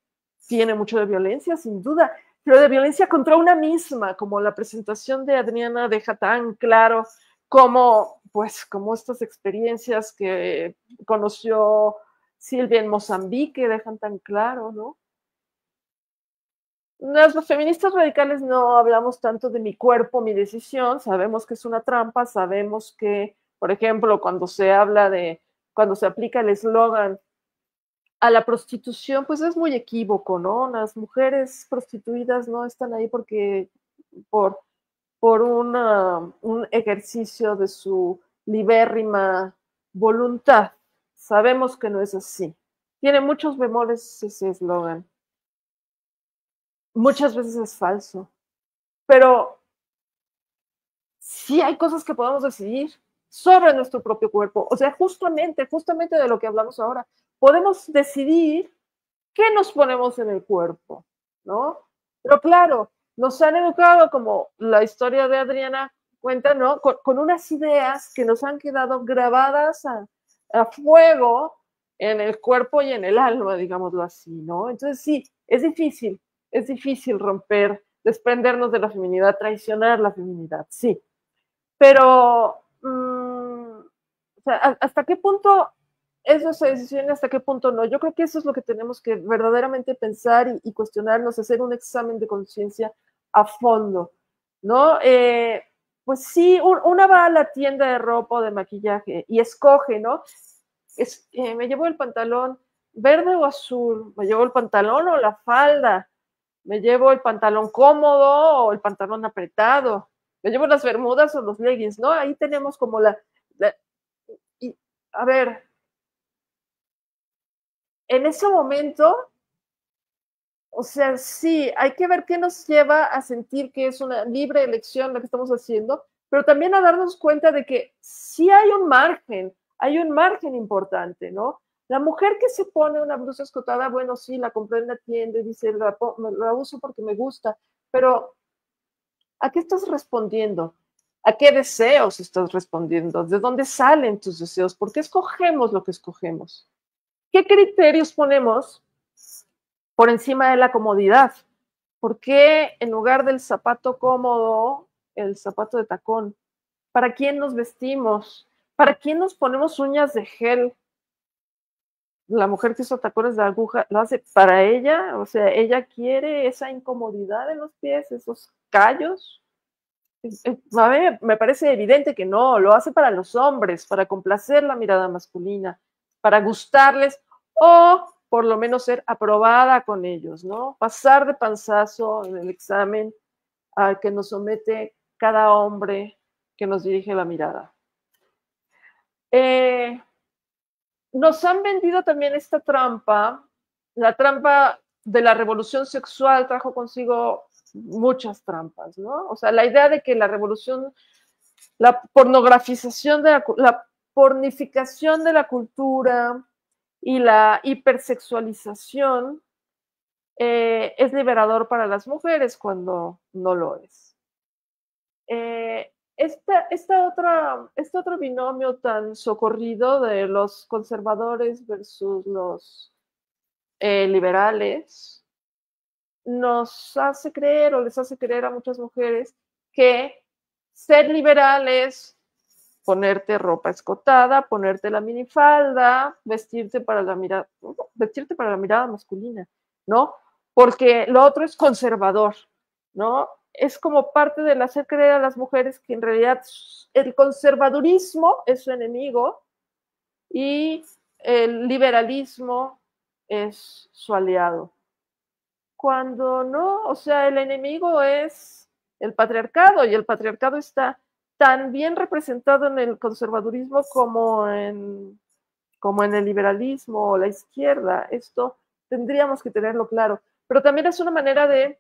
tiene mucho de violencia, sin duda, pero de violencia contra una misma, como la presentación de Adriana deja tan claro como estas experiencias que conoció Silvia en Mozambique dejan tan claro, ¿no? Las feministas radicales no hablamos tanto de mi cuerpo, mi decisión, sabemos que es una trampa, sabemos que, por ejemplo, cuando se aplica el eslogan a la prostitución, pues es muy equívoco, ¿no? Las mujeres prostituidas no están ahí porque por un ejercicio de su libérrima voluntad. Sabemos que no es así. Tiene muchos bemoles ese eslogan. Muchas veces es falso. Pero sí hay cosas que podemos decidir sobre nuestro propio cuerpo. O sea, justamente de lo que hablamos ahora. Podemos decidir qué nos ponemos en el cuerpo, ¿no? Pero claro, nos han educado, como la historia de Adriana cuenta, ¿no? Con unas ideas que nos han quedado grabadas a fuego en el cuerpo y en el alma, digámoslo así, ¿no? Entonces sí, es difícil romper, desprendernos de la feminidad, traicionar la feminidad, sí. Pero, o sea, ¿hasta qué punto es nuestra decisión y hasta qué punto no? Yo creo que eso es lo que tenemos que verdaderamente pensar y cuestionarnos, hacer un examen de conciencia a fondo, ¿no? Pues sí, una va a la tienda de ropa o de maquillaje y escoge, ¿no? Me llevo el pantalón verde o azul, me llevo el pantalón o la falda, me llevo el pantalón cómodo o el pantalón apretado, me llevo las bermudas o los leggings, ¿no? Ahí tenemos como a ver, en ese momento, o sea, sí, hay que ver qué nos lleva a sentir que es una libre elección lo que estamos haciendo, pero también a darnos cuenta de que sí hay un margen importante, ¿no? La mujer que se pone una blusa escotada, bueno, sí, la compré en la tienda y dice, la uso porque me gusta, pero ¿a qué estás respondiendo? ¿A qué deseos estás respondiendo? ¿De dónde salen tus deseos? ¿Por qué escogemos lo que escogemos? ¿Qué criterios ponemos por encima de la comodidad? ¿Por qué en lugar del zapato cómodo, el zapato de tacón? ¿Para quién nos vestimos? ¿Para quién nos ponemos uñas de gel? La mujer que hizo tacones de aguja, ¿lo hace para ella? O sea, ¿ella quiere esa incomodidad en los pies, esos callos? A mí me parece evidente que no, lo hace para los hombres, para complacer la mirada masculina, para gustarles o por lo menos ser aprobada con ellos, ¿no? Pasar de panzazo en el examen al que nos somete cada hombre que nos dirige la mirada. Nos han vendido también esta trampa, la trampa de la revolución sexual trajo consigo muchas trampas, ¿no? O sea, la idea de que la revolución, la pornografización la pornificación de la cultura y la hipersexualización es liberador para las mujeres cuando no lo es. Este otro binomio tan socorrido de los conservadores versus los liberales nos hace creer o les hace creer a muchas mujeres que ser liberal es ponerte ropa escotada, ponerte la minifalda, vestirte para la mirada masculina, ¿no? Porque lo otro es conservador, ¿no? Es como parte del hacer creer a las mujeres que en realidad el conservadurismo es su enemigo y el liberalismo es su aliado. Cuando no, o sea, el enemigo es el patriarcado y el patriarcado está tan bien representado en el conservadurismo como en como en el liberalismo o la izquierda. Esto tendríamos que tenerlo claro. Pero también es una manera de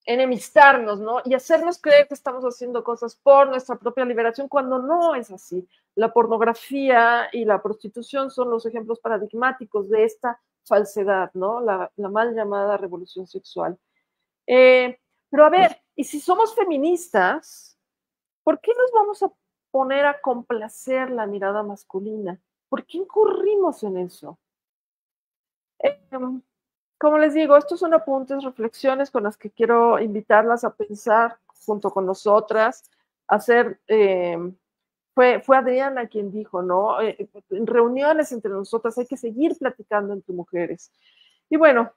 enemistarnos, ¿no? Y hacernos creer que estamos haciendo cosas por nuestra propia liberación cuando no es así. La pornografía y la prostitución son los ejemplos paradigmáticos de esta falsedad, ¿no? La mal llamada revolución sexual. Pero a ver, y si somos feministas, ¿por qué nos vamos a poner a complacer la mirada masculina? ¿Por qué incurrimos en eso? Como les digo, estos son apuntes, reflexiones con las que quiero invitarlas a pensar junto con nosotras, hacer, fue Adriana quien dijo, ¿no? En reuniones entre nosotras hay que seguir platicando entre mujeres. Y bueno,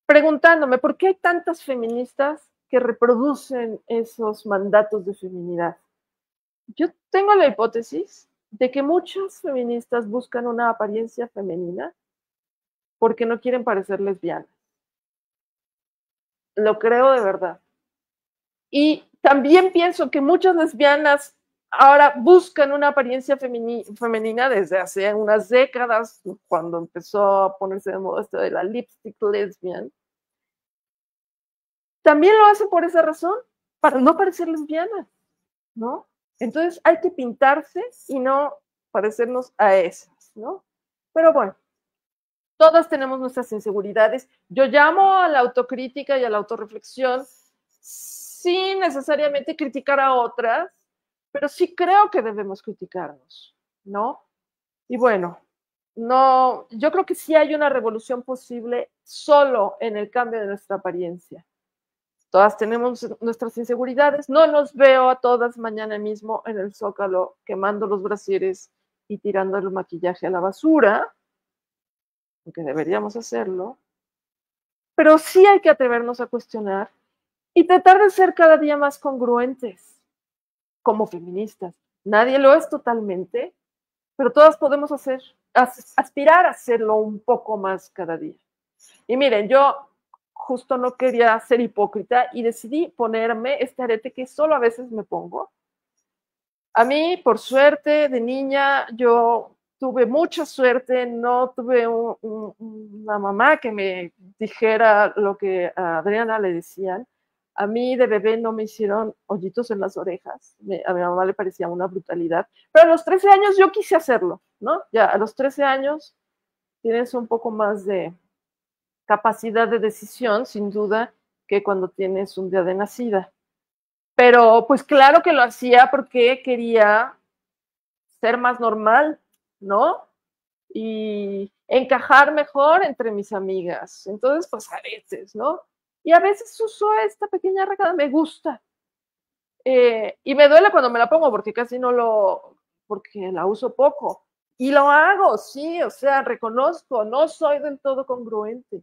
preguntándome, ¿por qué hay tantas feministas que reproducen esos mandatos de feminidad? Yo tengo la hipótesis de que muchas feministas buscan una apariencia femenina porque no quieren parecer lesbianas. Lo creo de verdad. Y también pienso que muchas lesbianas ahora buscan una apariencia femenina desde hace unas décadas, cuando empezó a ponerse de moda esto de la lipstick lesbian. También lo hacen por esa razón, para no parecer lesbianas, ¿no? Entonces hay que pintarse y no parecernos a esas, ¿no? Pero bueno, todas tenemos nuestras inseguridades. Yo llamo a la autocrítica y a la autorreflexión sin necesariamente criticar a otras, pero sí creo que debemos criticarnos, ¿no? Y bueno, no, yo creo que sí hay una revolución posible solo en el cambio de nuestra apariencia. Todas tenemos nuestras inseguridades. No nos veo a todas mañana mismo en el Zócalo quemando los brasieres y tirando el maquillaje a la basura, aunque deberíamos hacerlo. Pero sí hay que atrevernos a cuestionar y tratar de ser cada día más congruentes como feministas. Nadie lo es totalmente, pero todas podemos aspirar a hacerlo un poco más cada día. Y miren, yo justo no quería ser hipócrita y decidí ponerme este arete que solo a veces me pongo. A mí, por suerte, de niña, yo tuve mucha suerte, no tuve una mamá que me dijera lo que a Adriana le decían. A mí de bebé no me hicieron hoyitos en las orejas, a mi mamá le parecía una brutalidad, pero a los 13 años yo quise hacerlo, ¿no? Ya a los 13 años tienes un poco más de capacidad de decisión, sin duda, que cuando tienes un día de nacida. Pero pues claro que lo hacía porque quería ser más normal, ¿no? Y encajar mejor entre mis amigas. Entonces, pues aretes, ¿no? Y a veces uso esta pequeña arracada, me gusta. Y me duele cuando me la pongo porque casi no porque la uso poco. Y lo hago, sí, o sea, reconozco, no soy del todo congruente.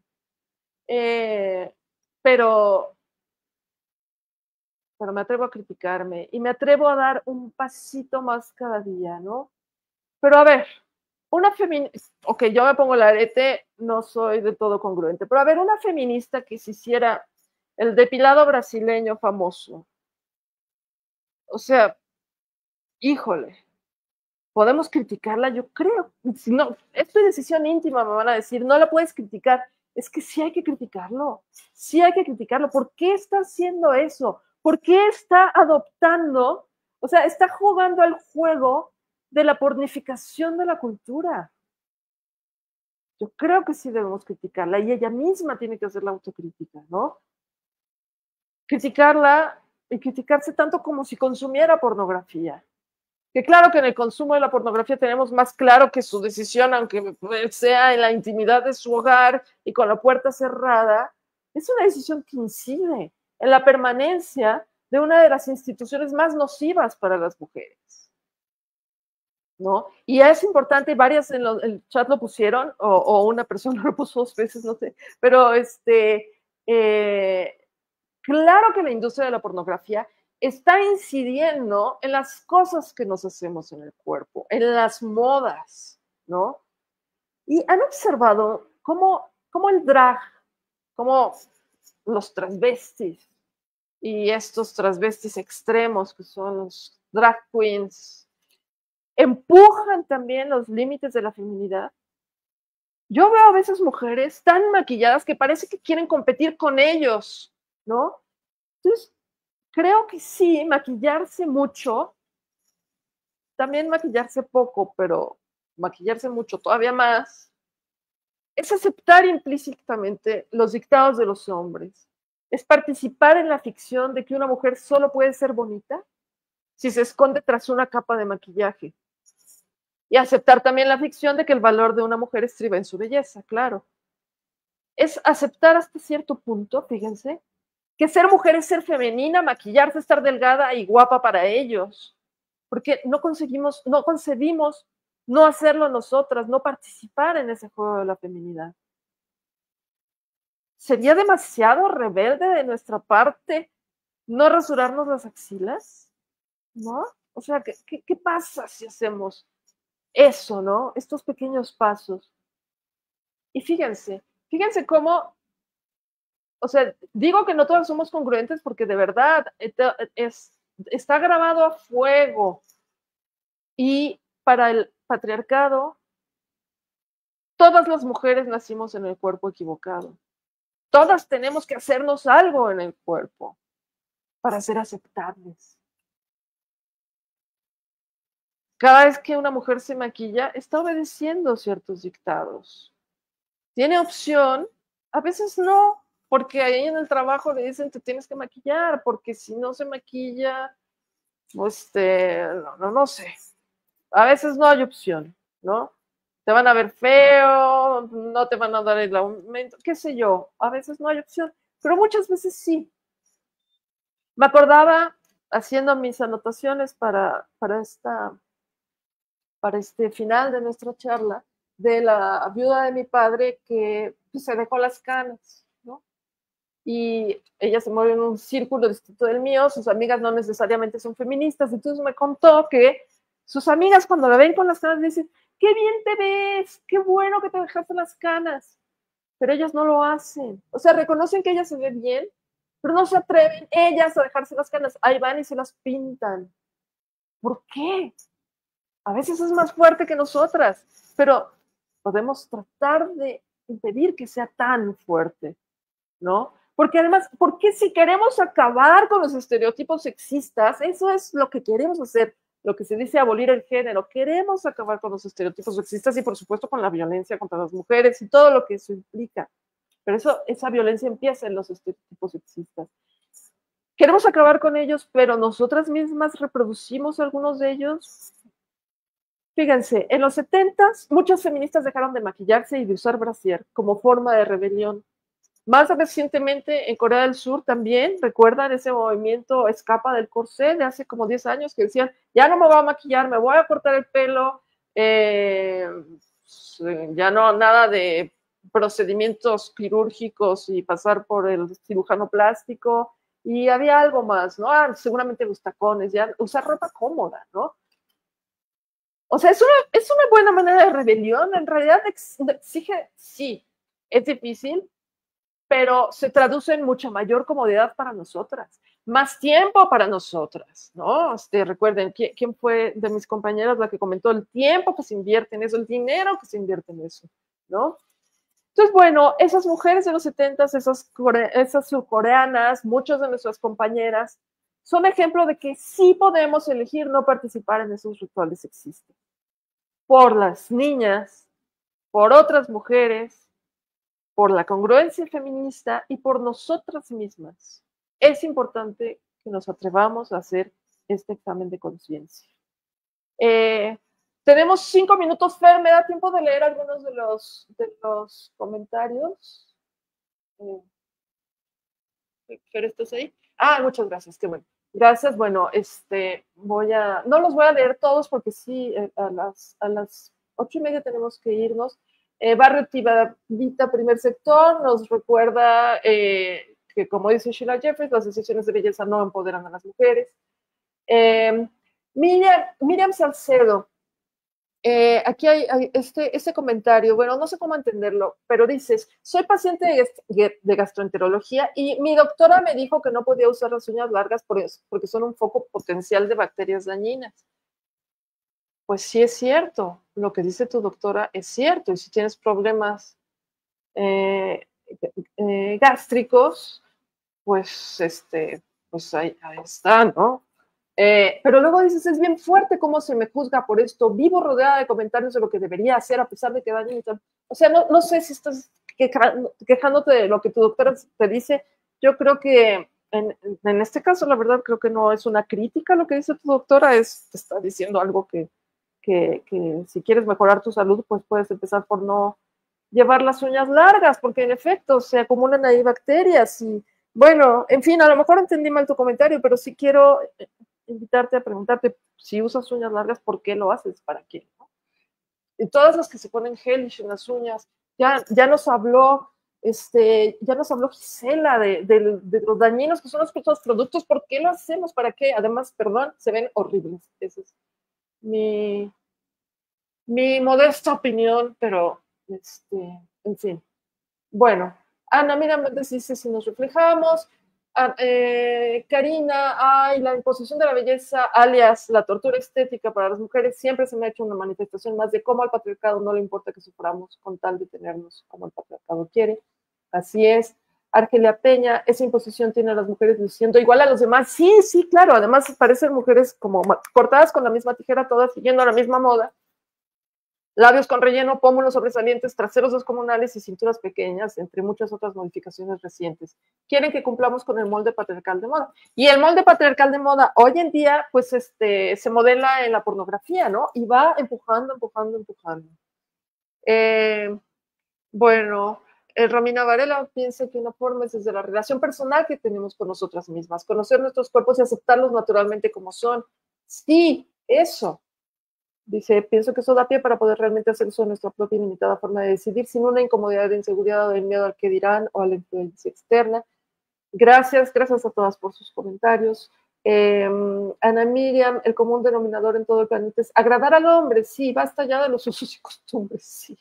Pero me atrevo a criticarme y me atrevo a dar un pasito más cada día, ¿no? Pero a ver, una feminista, ok, yo me pongo el arete, no soy de todo congruente, pero a ver, una feminista que se hiciera el depilado brasileño famoso, o sea, híjole, podemos criticarla, yo creo, si no, es tu decisión íntima, me van a decir, no la puedes criticar, es que sí hay que criticarlo, sí hay que criticarlo, ¿por qué está haciendo eso? ¿Por qué está adoptando, o sea, está jugando al juego de la pornificación de la cultura? Yo creo que sí debemos criticarla y ella misma tiene que hacer la autocrítica, ¿no? Criticarla y criticarse tanto como si consumiera pornografía. Que claro que en el consumo de la pornografía tenemos más claro que su decisión, aunque sea en la intimidad de su hogar y con la puerta cerrada, es una decisión que incide en la permanencia de una de las instituciones más nocivas para las mujeres, ¿no? Y es importante, varias en el chat lo pusieron, o una persona lo puso 2 veces, no sé, pero claro que la industria de la pornografía está incidiendo en las cosas que nos hacemos en el cuerpo, en las modas, ¿no? Y han observado cómo el drag, cómo los transvestis y estos transvestis extremos que son los drag queens, empujan también los límites de la feminidad. Yo veo a veces mujeres tan maquilladas que parece que quieren competir con ellos, ¿no? Entonces, creo que sí, maquillarse mucho, también maquillarse poco, pero maquillarse mucho todavía más, es aceptar implícitamente los dictados de los hombres. Es participar en la ficción de que una mujer solo puede ser bonita si se esconde tras una capa de maquillaje. Y aceptar también la ficción de que el valor de una mujer estriba en su belleza, claro. Es aceptar hasta cierto punto, fíjense, que ser mujer es ser femenina, maquillarse, estar delgada y guapa para ellos. Porque no concebimos no hacerlo nosotras, no participar en ese juego de la feminidad. ¿Sería demasiado rebelde de nuestra parte no rasurarnos las axilas? ¿No? O sea, ¿qué pasa si hacemos eso, ¿no? Estos pequeños pasos. Y fíjense cómo, o sea, digo que no todas somos congruentes porque de verdad está grabado a fuego. Y para el patriarcado, todas las mujeres nacimos en el cuerpo equivocado. Todas tenemos que hacernos algo en el cuerpo para ser aceptables. Cada vez que una mujer se maquilla, está obedeciendo ciertos dictados. Tiene opción, a veces no, porque ahí en el trabajo le dicen te tienes que maquillar, porque si no se maquilla, pues no sé. A veces no hay opción, ¿no? Te van a ver feo, no te van a dar el aumento, qué sé yo. A veces no hay opción, pero muchas veces sí. Me acordaba, haciendo mis anotaciones para este final de nuestra charla, de la viuda de mi padre que pues, se dejó las canas, ¿no? Y ella se mueve en un círculo distinto del mío, sus amigas no necesariamente son feministas, entonces me contó que sus amigas cuando la ven con las canas dicen, qué bien te ves, qué bueno que te dejaste las canas, pero ellas no lo hacen, o sea, reconocen que ella se ve bien, pero no se atreven ellas a dejarse las canas, ahí van y se las pintan. ¿Por qué? A veces es más fuerte que nosotras, pero podemos tratar de impedir que sea tan fuerte, ¿no? Porque además, ¿por qué si queremos acabar con los estereotipos sexistas? Eso es lo que queremos hacer, lo que se dice abolir el género. Queremos acabar con los estereotipos sexistas y por supuesto con la violencia contra las mujeres y todo lo que eso implica. Pero esa violencia empieza en los estereotipos sexistas. Queremos acabar con ellos, pero nosotras mismas reproducimos algunos de ellos. Fíjense, en los 70s, muchas feministas dejaron de maquillarse y de usar brasier como forma de rebelión. Más recientemente, en Corea del Sur también, ¿recuerdan ese movimiento escapa del corsé de hace como 10 años que decían, ya no me voy a maquillar, me voy a cortar el pelo, ya no, nada de procedimientos quirúrgicos y pasar por el cirujano plástico, y había algo más, ¿no? Seguramente los tacones, ya usar ropa cómoda, ¿no? O sea, es una buena manera de rebelión, en realidad exige, sí, es difícil, pero se traduce en mucha mayor comodidad para nosotras, más tiempo para nosotras, ¿no? Recuerden, ¿quién fue de mis compañeras la que comentó el tiempo que se invierte en eso, el dinero que se invierte en eso, ¿no? Entonces, bueno, esas mujeres de los 70s, esas surcoreanas, muchas de nuestras compañeras, son ejemplo de que sí podemos elegir no participar en esos rituales sexistas. Por las niñas, por otras mujeres, por la congruencia feminista y por nosotras mismas. Es importante que nos atrevamos a hacer este examen de conciencia. Tenemos 5 minutos, Fer, ¿me da tiempo de leer algunos de los comentarios? Fer, ¿estás ahí? Muchas gracias, qué bueno. Gracias, bueno, no los voy a leer todos porque sí, a las 8:30 tenemos que irnos. Barrio Tivadita, primer sector, nos recuerda que, como dice Sheila Jeffries, las decisiones de belleza no empoderan a las mujeres. Miriam Salcedo, aquí hay este comentario, bueno, no sé cómo entenderlo, pero dices, soy paciente de gastroenterología y mi doctora me dijo que no podía usar las uñas largas porque son un foco potencial de bacterias dañinas. pues sí es cierto, lo que dice tu doctora es cierto, y si tienes problemas gástricos, pues, pues ahí está, ¿no? Pero luego dices, es bien fuerte cómo se me juzga por esto, vivo rodeada de comentarios de lo que debería hacer a pesar de que daño y tal. O sea, no sé si estás quejándote de lo que tu doctora te dice. Yo creo que en este caso, la verdad, creo que no es una crítica lo que dice tu doctora, te está diciendo algo que si quieres mejorar tu salud, pues puedes empezar por no llevar las uñas largas, porque en efecto se acumulan ahí bacterias y bueno, en fin, a lo mejor entendí mal tu comentario, pero sí quiero invitarte a preguntarte si usas uñas largas, ¿por qué lo haces? ¿Para qué? ¿No? Y todas las que se ponen gelish en las uñas, ya nos habló Gisela de los dañinos que son los productos, ¿por qué lo hacemos? ¿Para qué? Además, perdón, se ven horribles. Esa es mi modesta opinión, pero en fin. Bueno, Ana, mira, dice si nos reflejamos. Karina, la imposición de la belleza, alias la tortura estética para las mujeres, siempre se me ha hecho una manifestación más de cómo al patriarcado no le importa que suframos con tal de tenernos como el patriarcado quiere. Así es. Argelia Peña, esa imposición tiene a las mujeres diciendo igual a los demás. Sí, sí, claro. Además parecen mujeres como cortadas con la misma tijera, todas siguiendo la misma moda. Labios con relleno, pómulos sobresalientes, traseros descomunales y cinturas pequeñas, entre muchas otras modificaciones recientes. Quieren que cumplamos con el molde patriarcal de moda. Y el molde patriarcal de moda hoy en día, pues, se modela en la pornografía, ¿no? Y va empujando. Bueno, Romina Varela piensa que una forma es desde la relación personal que tenemos con nosotras mismas, conocer nuestros cuerpos y aceptarlos naturalmente como son. Sí, eso. Dice, pienso que eso da pie para poder realmente hacer uso de nuestra propia y limitada forma de decidir sin una incomodidad de inseguridad o del miedo al que dirán o a la influencia externa. Gracias a todas por sus comentarios. Ana Miriam, el común denominador en todo el planeta es agradar al hombre. Sí, basta ya de los usos y costumbres, sí.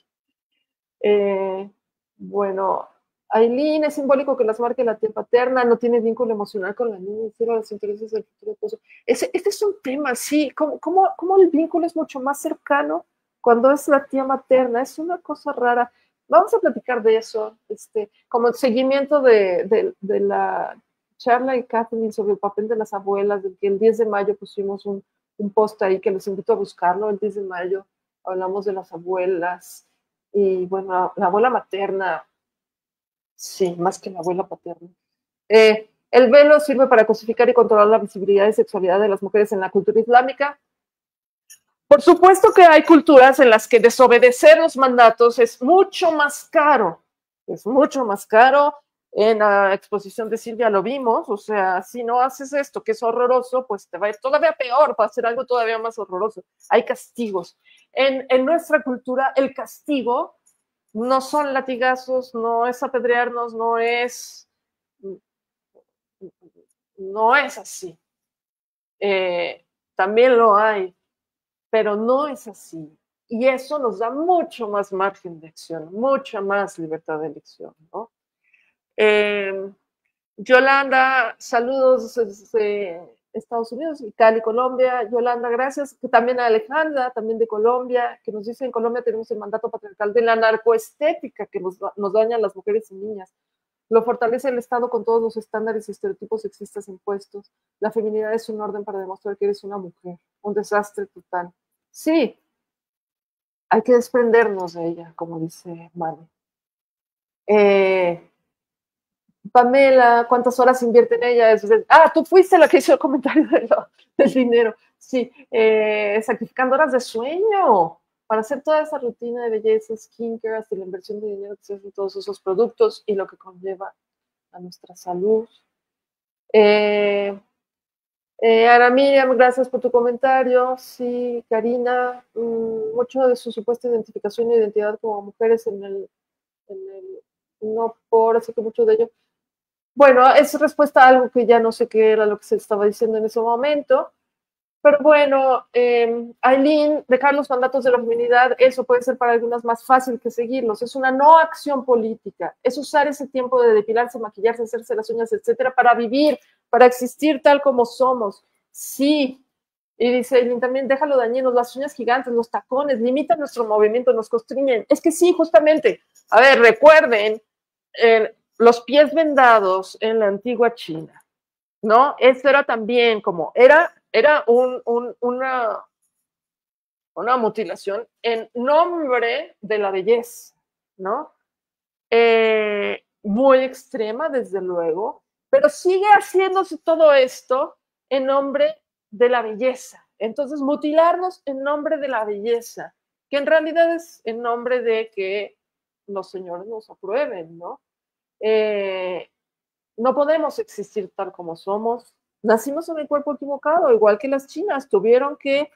Bueno, Aileen, es simbólico que las marque la tía paterna, no tiene vínculo emocional con la niña, cero los intereses del futuro esposo. Este es un tema, sí, ¿cómo el vínculo es mucho más cercano cuando es la tía materna? Es una cosa rara. Vamos a platicar de eso, como el seguimiento de la charla de Kathleen sobre el papel de las abuelas, de que el 10 de mayo pusimos un post ahí que los invito a buscarlo, el 10 de mayo hablamos de las abuelas, y bueno, la abuela materna, sí, más que la abuela paterna. El velo sirve para cosificar y controlar la visibilidad y sexualidad de las mujeres en la cultura islámica. Por supuesto que hay culturas en las que desobedecer los mandatos es mucho más caro. Es mucho más caro. En la exposición de Silvia lo vimos. O sea, si no haces esto, que es horroroso, pues te va a ir todavía peor para hacer algo todavía más horroroso. Hay castigos. En nuestra cultura, el castigo no son latigazos, no es apedrearnos, no es así. También lo hay, pero no es así. Y eso nos da mucho más margen de acción, mucha más libertad de elección, ¿no? Yolanda, saludos desde Estados Unidos, Cali, Colombia. Yolanda, gracias. También a Alejandra, también de Colombia, que nos dice: en Colombia tenemos el mandato patriarcal de la narcoestética que nos daña a las mujeres y niñas. Lo fortalece el Estado con todos los estándares y estereotipos sexistas impuestos. La feminidad es un orden para demostrar que eres una mujer. Un desastre total. Sí, hay que desprendernos de ella, como dice Mane. Pamela, ¿cuántas horas invierte en ella? Tú fuiste la que hizo el comentario del dinero. Sí, sacrificando horas de sueño para hacer toda esa rutina de belleza, skincare, hasta la inversión de dinero que se hace en todos esos productos y lo que conlleva a nuestra salud. Ana Miriam, gracias por tu comentario. Sí, Karina, mucho de su supuesta identificación e identidad como mujeres no por, así que mucho de ello. Bueno, es respuesta a algo que ya no sé qué era lo que se estaba diciendo en ese momento. Pero bueno, Aileen, dejar los mandatos de la feminidad, eso puede ser para algunas más fácil que seguirlos. Es una no acción política. Es usar ese tiempo de depilarse, maquillarse, hacerse las uñas, etcétera, para vivir, para existir tal como somos. Sí, Y dice Eileen también, déjalo dañinos, las uñas gigantes, los tacones, limitan nuestro movimiento, nos constriñen. Es que sí, justamente. A ver, recuerden, los pies vendados en la antigua China, ¿no? Esto era también como, era una mutilación en nombre de la belleza, ¿no? Muy extrema, desde luego, pero sigue haciéndose todo esto en nombre de la belleza. Entonces, mutilarnos en nombre de la belleza, que en realidad es en nombre de que los señores nos aprueben, ¿no? No podemos existir tal como somos. Nacimos en el cuerpo equivocado, igual que las chinas, tuvieron que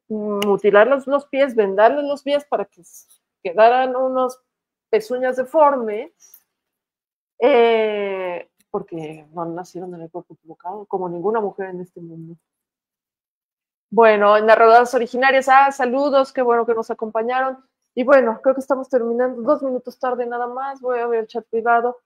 mutilar los pies, vendarles los pies para que quedaran unos pezuñas deformes, porque no nacieron en el cuerpo equivocado, como ninguna mujer en este mundo. Bueno, en narradoras originarias, saludos, qué bueno que nos acompañaron. Y bueno, creo que estamos terminando 2 minutos tarde nada más, voy a ver el chat privado.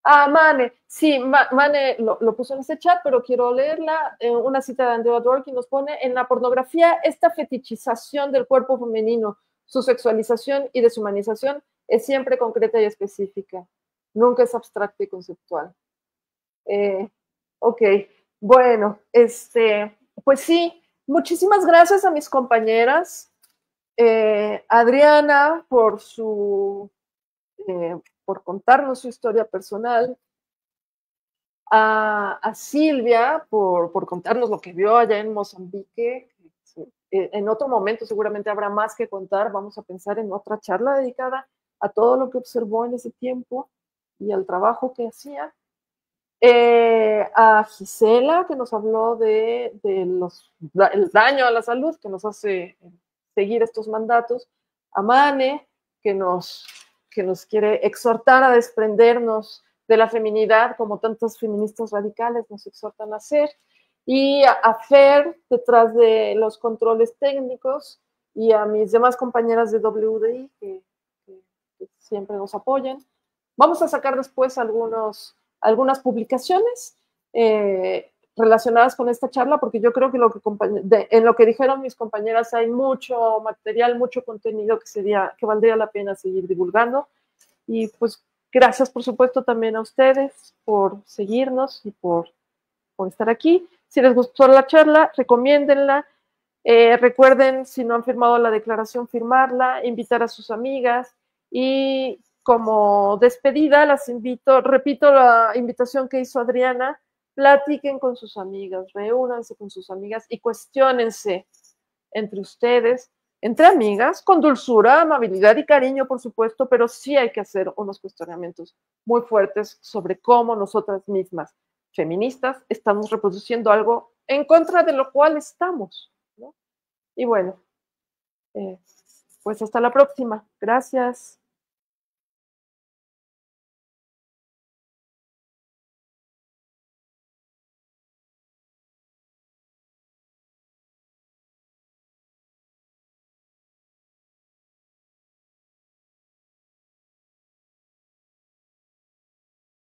Mane, sí, Mane lo puso en ese chat, pero quiero leerla. Una cita de Andrea Dworkin nos pone: en la pornografía, esta fetichización del cuerpo femenino, su sexualización y deshumanización es siempre concreta y específica. Nunca es abstracta y conceptual. Ok, bueno, pues sí, muchísimas gracias a mis compañeras. Adriana por contarnos su historia personal, a Silvia por contarnos lo que vio allá en Mozambique. En otro momento seguramente habrá más que contar, vamos a pensar en otra charla dedicada a todo lo que observó en ese tiempo y al trabajo que hacía. A Gisela, que nos habló del daño a la salud que nos hace seguir estos mandatos. A Mane, que nos quiere exhortar a desprendernos de la feminidad, como tantos feministas radicales nos exhortan a hacer. Y a Fer, detrás de los controles técnicos, y a mis demás compañeras de WDI, que siempre nos apoyan. Vamos a sacar después algunas publicaciones relacionadas con esta charla, porque yo creo que en lo que dijeron mis compañeras hay mucho material, mucho contenido que valdría la pena seguir divulgando. Y pues gracias, por supuesto, también a ustedes por seguirnos y por estar aquí. Si les gustó la charla, recomiéndenla. Recuerden, si no han firmado la declaración, firmarla, invitar a sus amigas. Y como despedida, las invito, repito la invitación que hizo Adriana: platiquen con sus amigas, reúnanse con sus amigas y cuestiónense entre ustedes, entre amigas, con dulzura, amabilidad y cariño, por supuesto, pero sí hay que hacer unos cuestionamientos muy fuertes sobre cómo nosotras mismas, feministas, estamos reproduciendo algo en contra de lo cual estamos, ¿no? Y bueno, pues hasta la próxima. Gracias.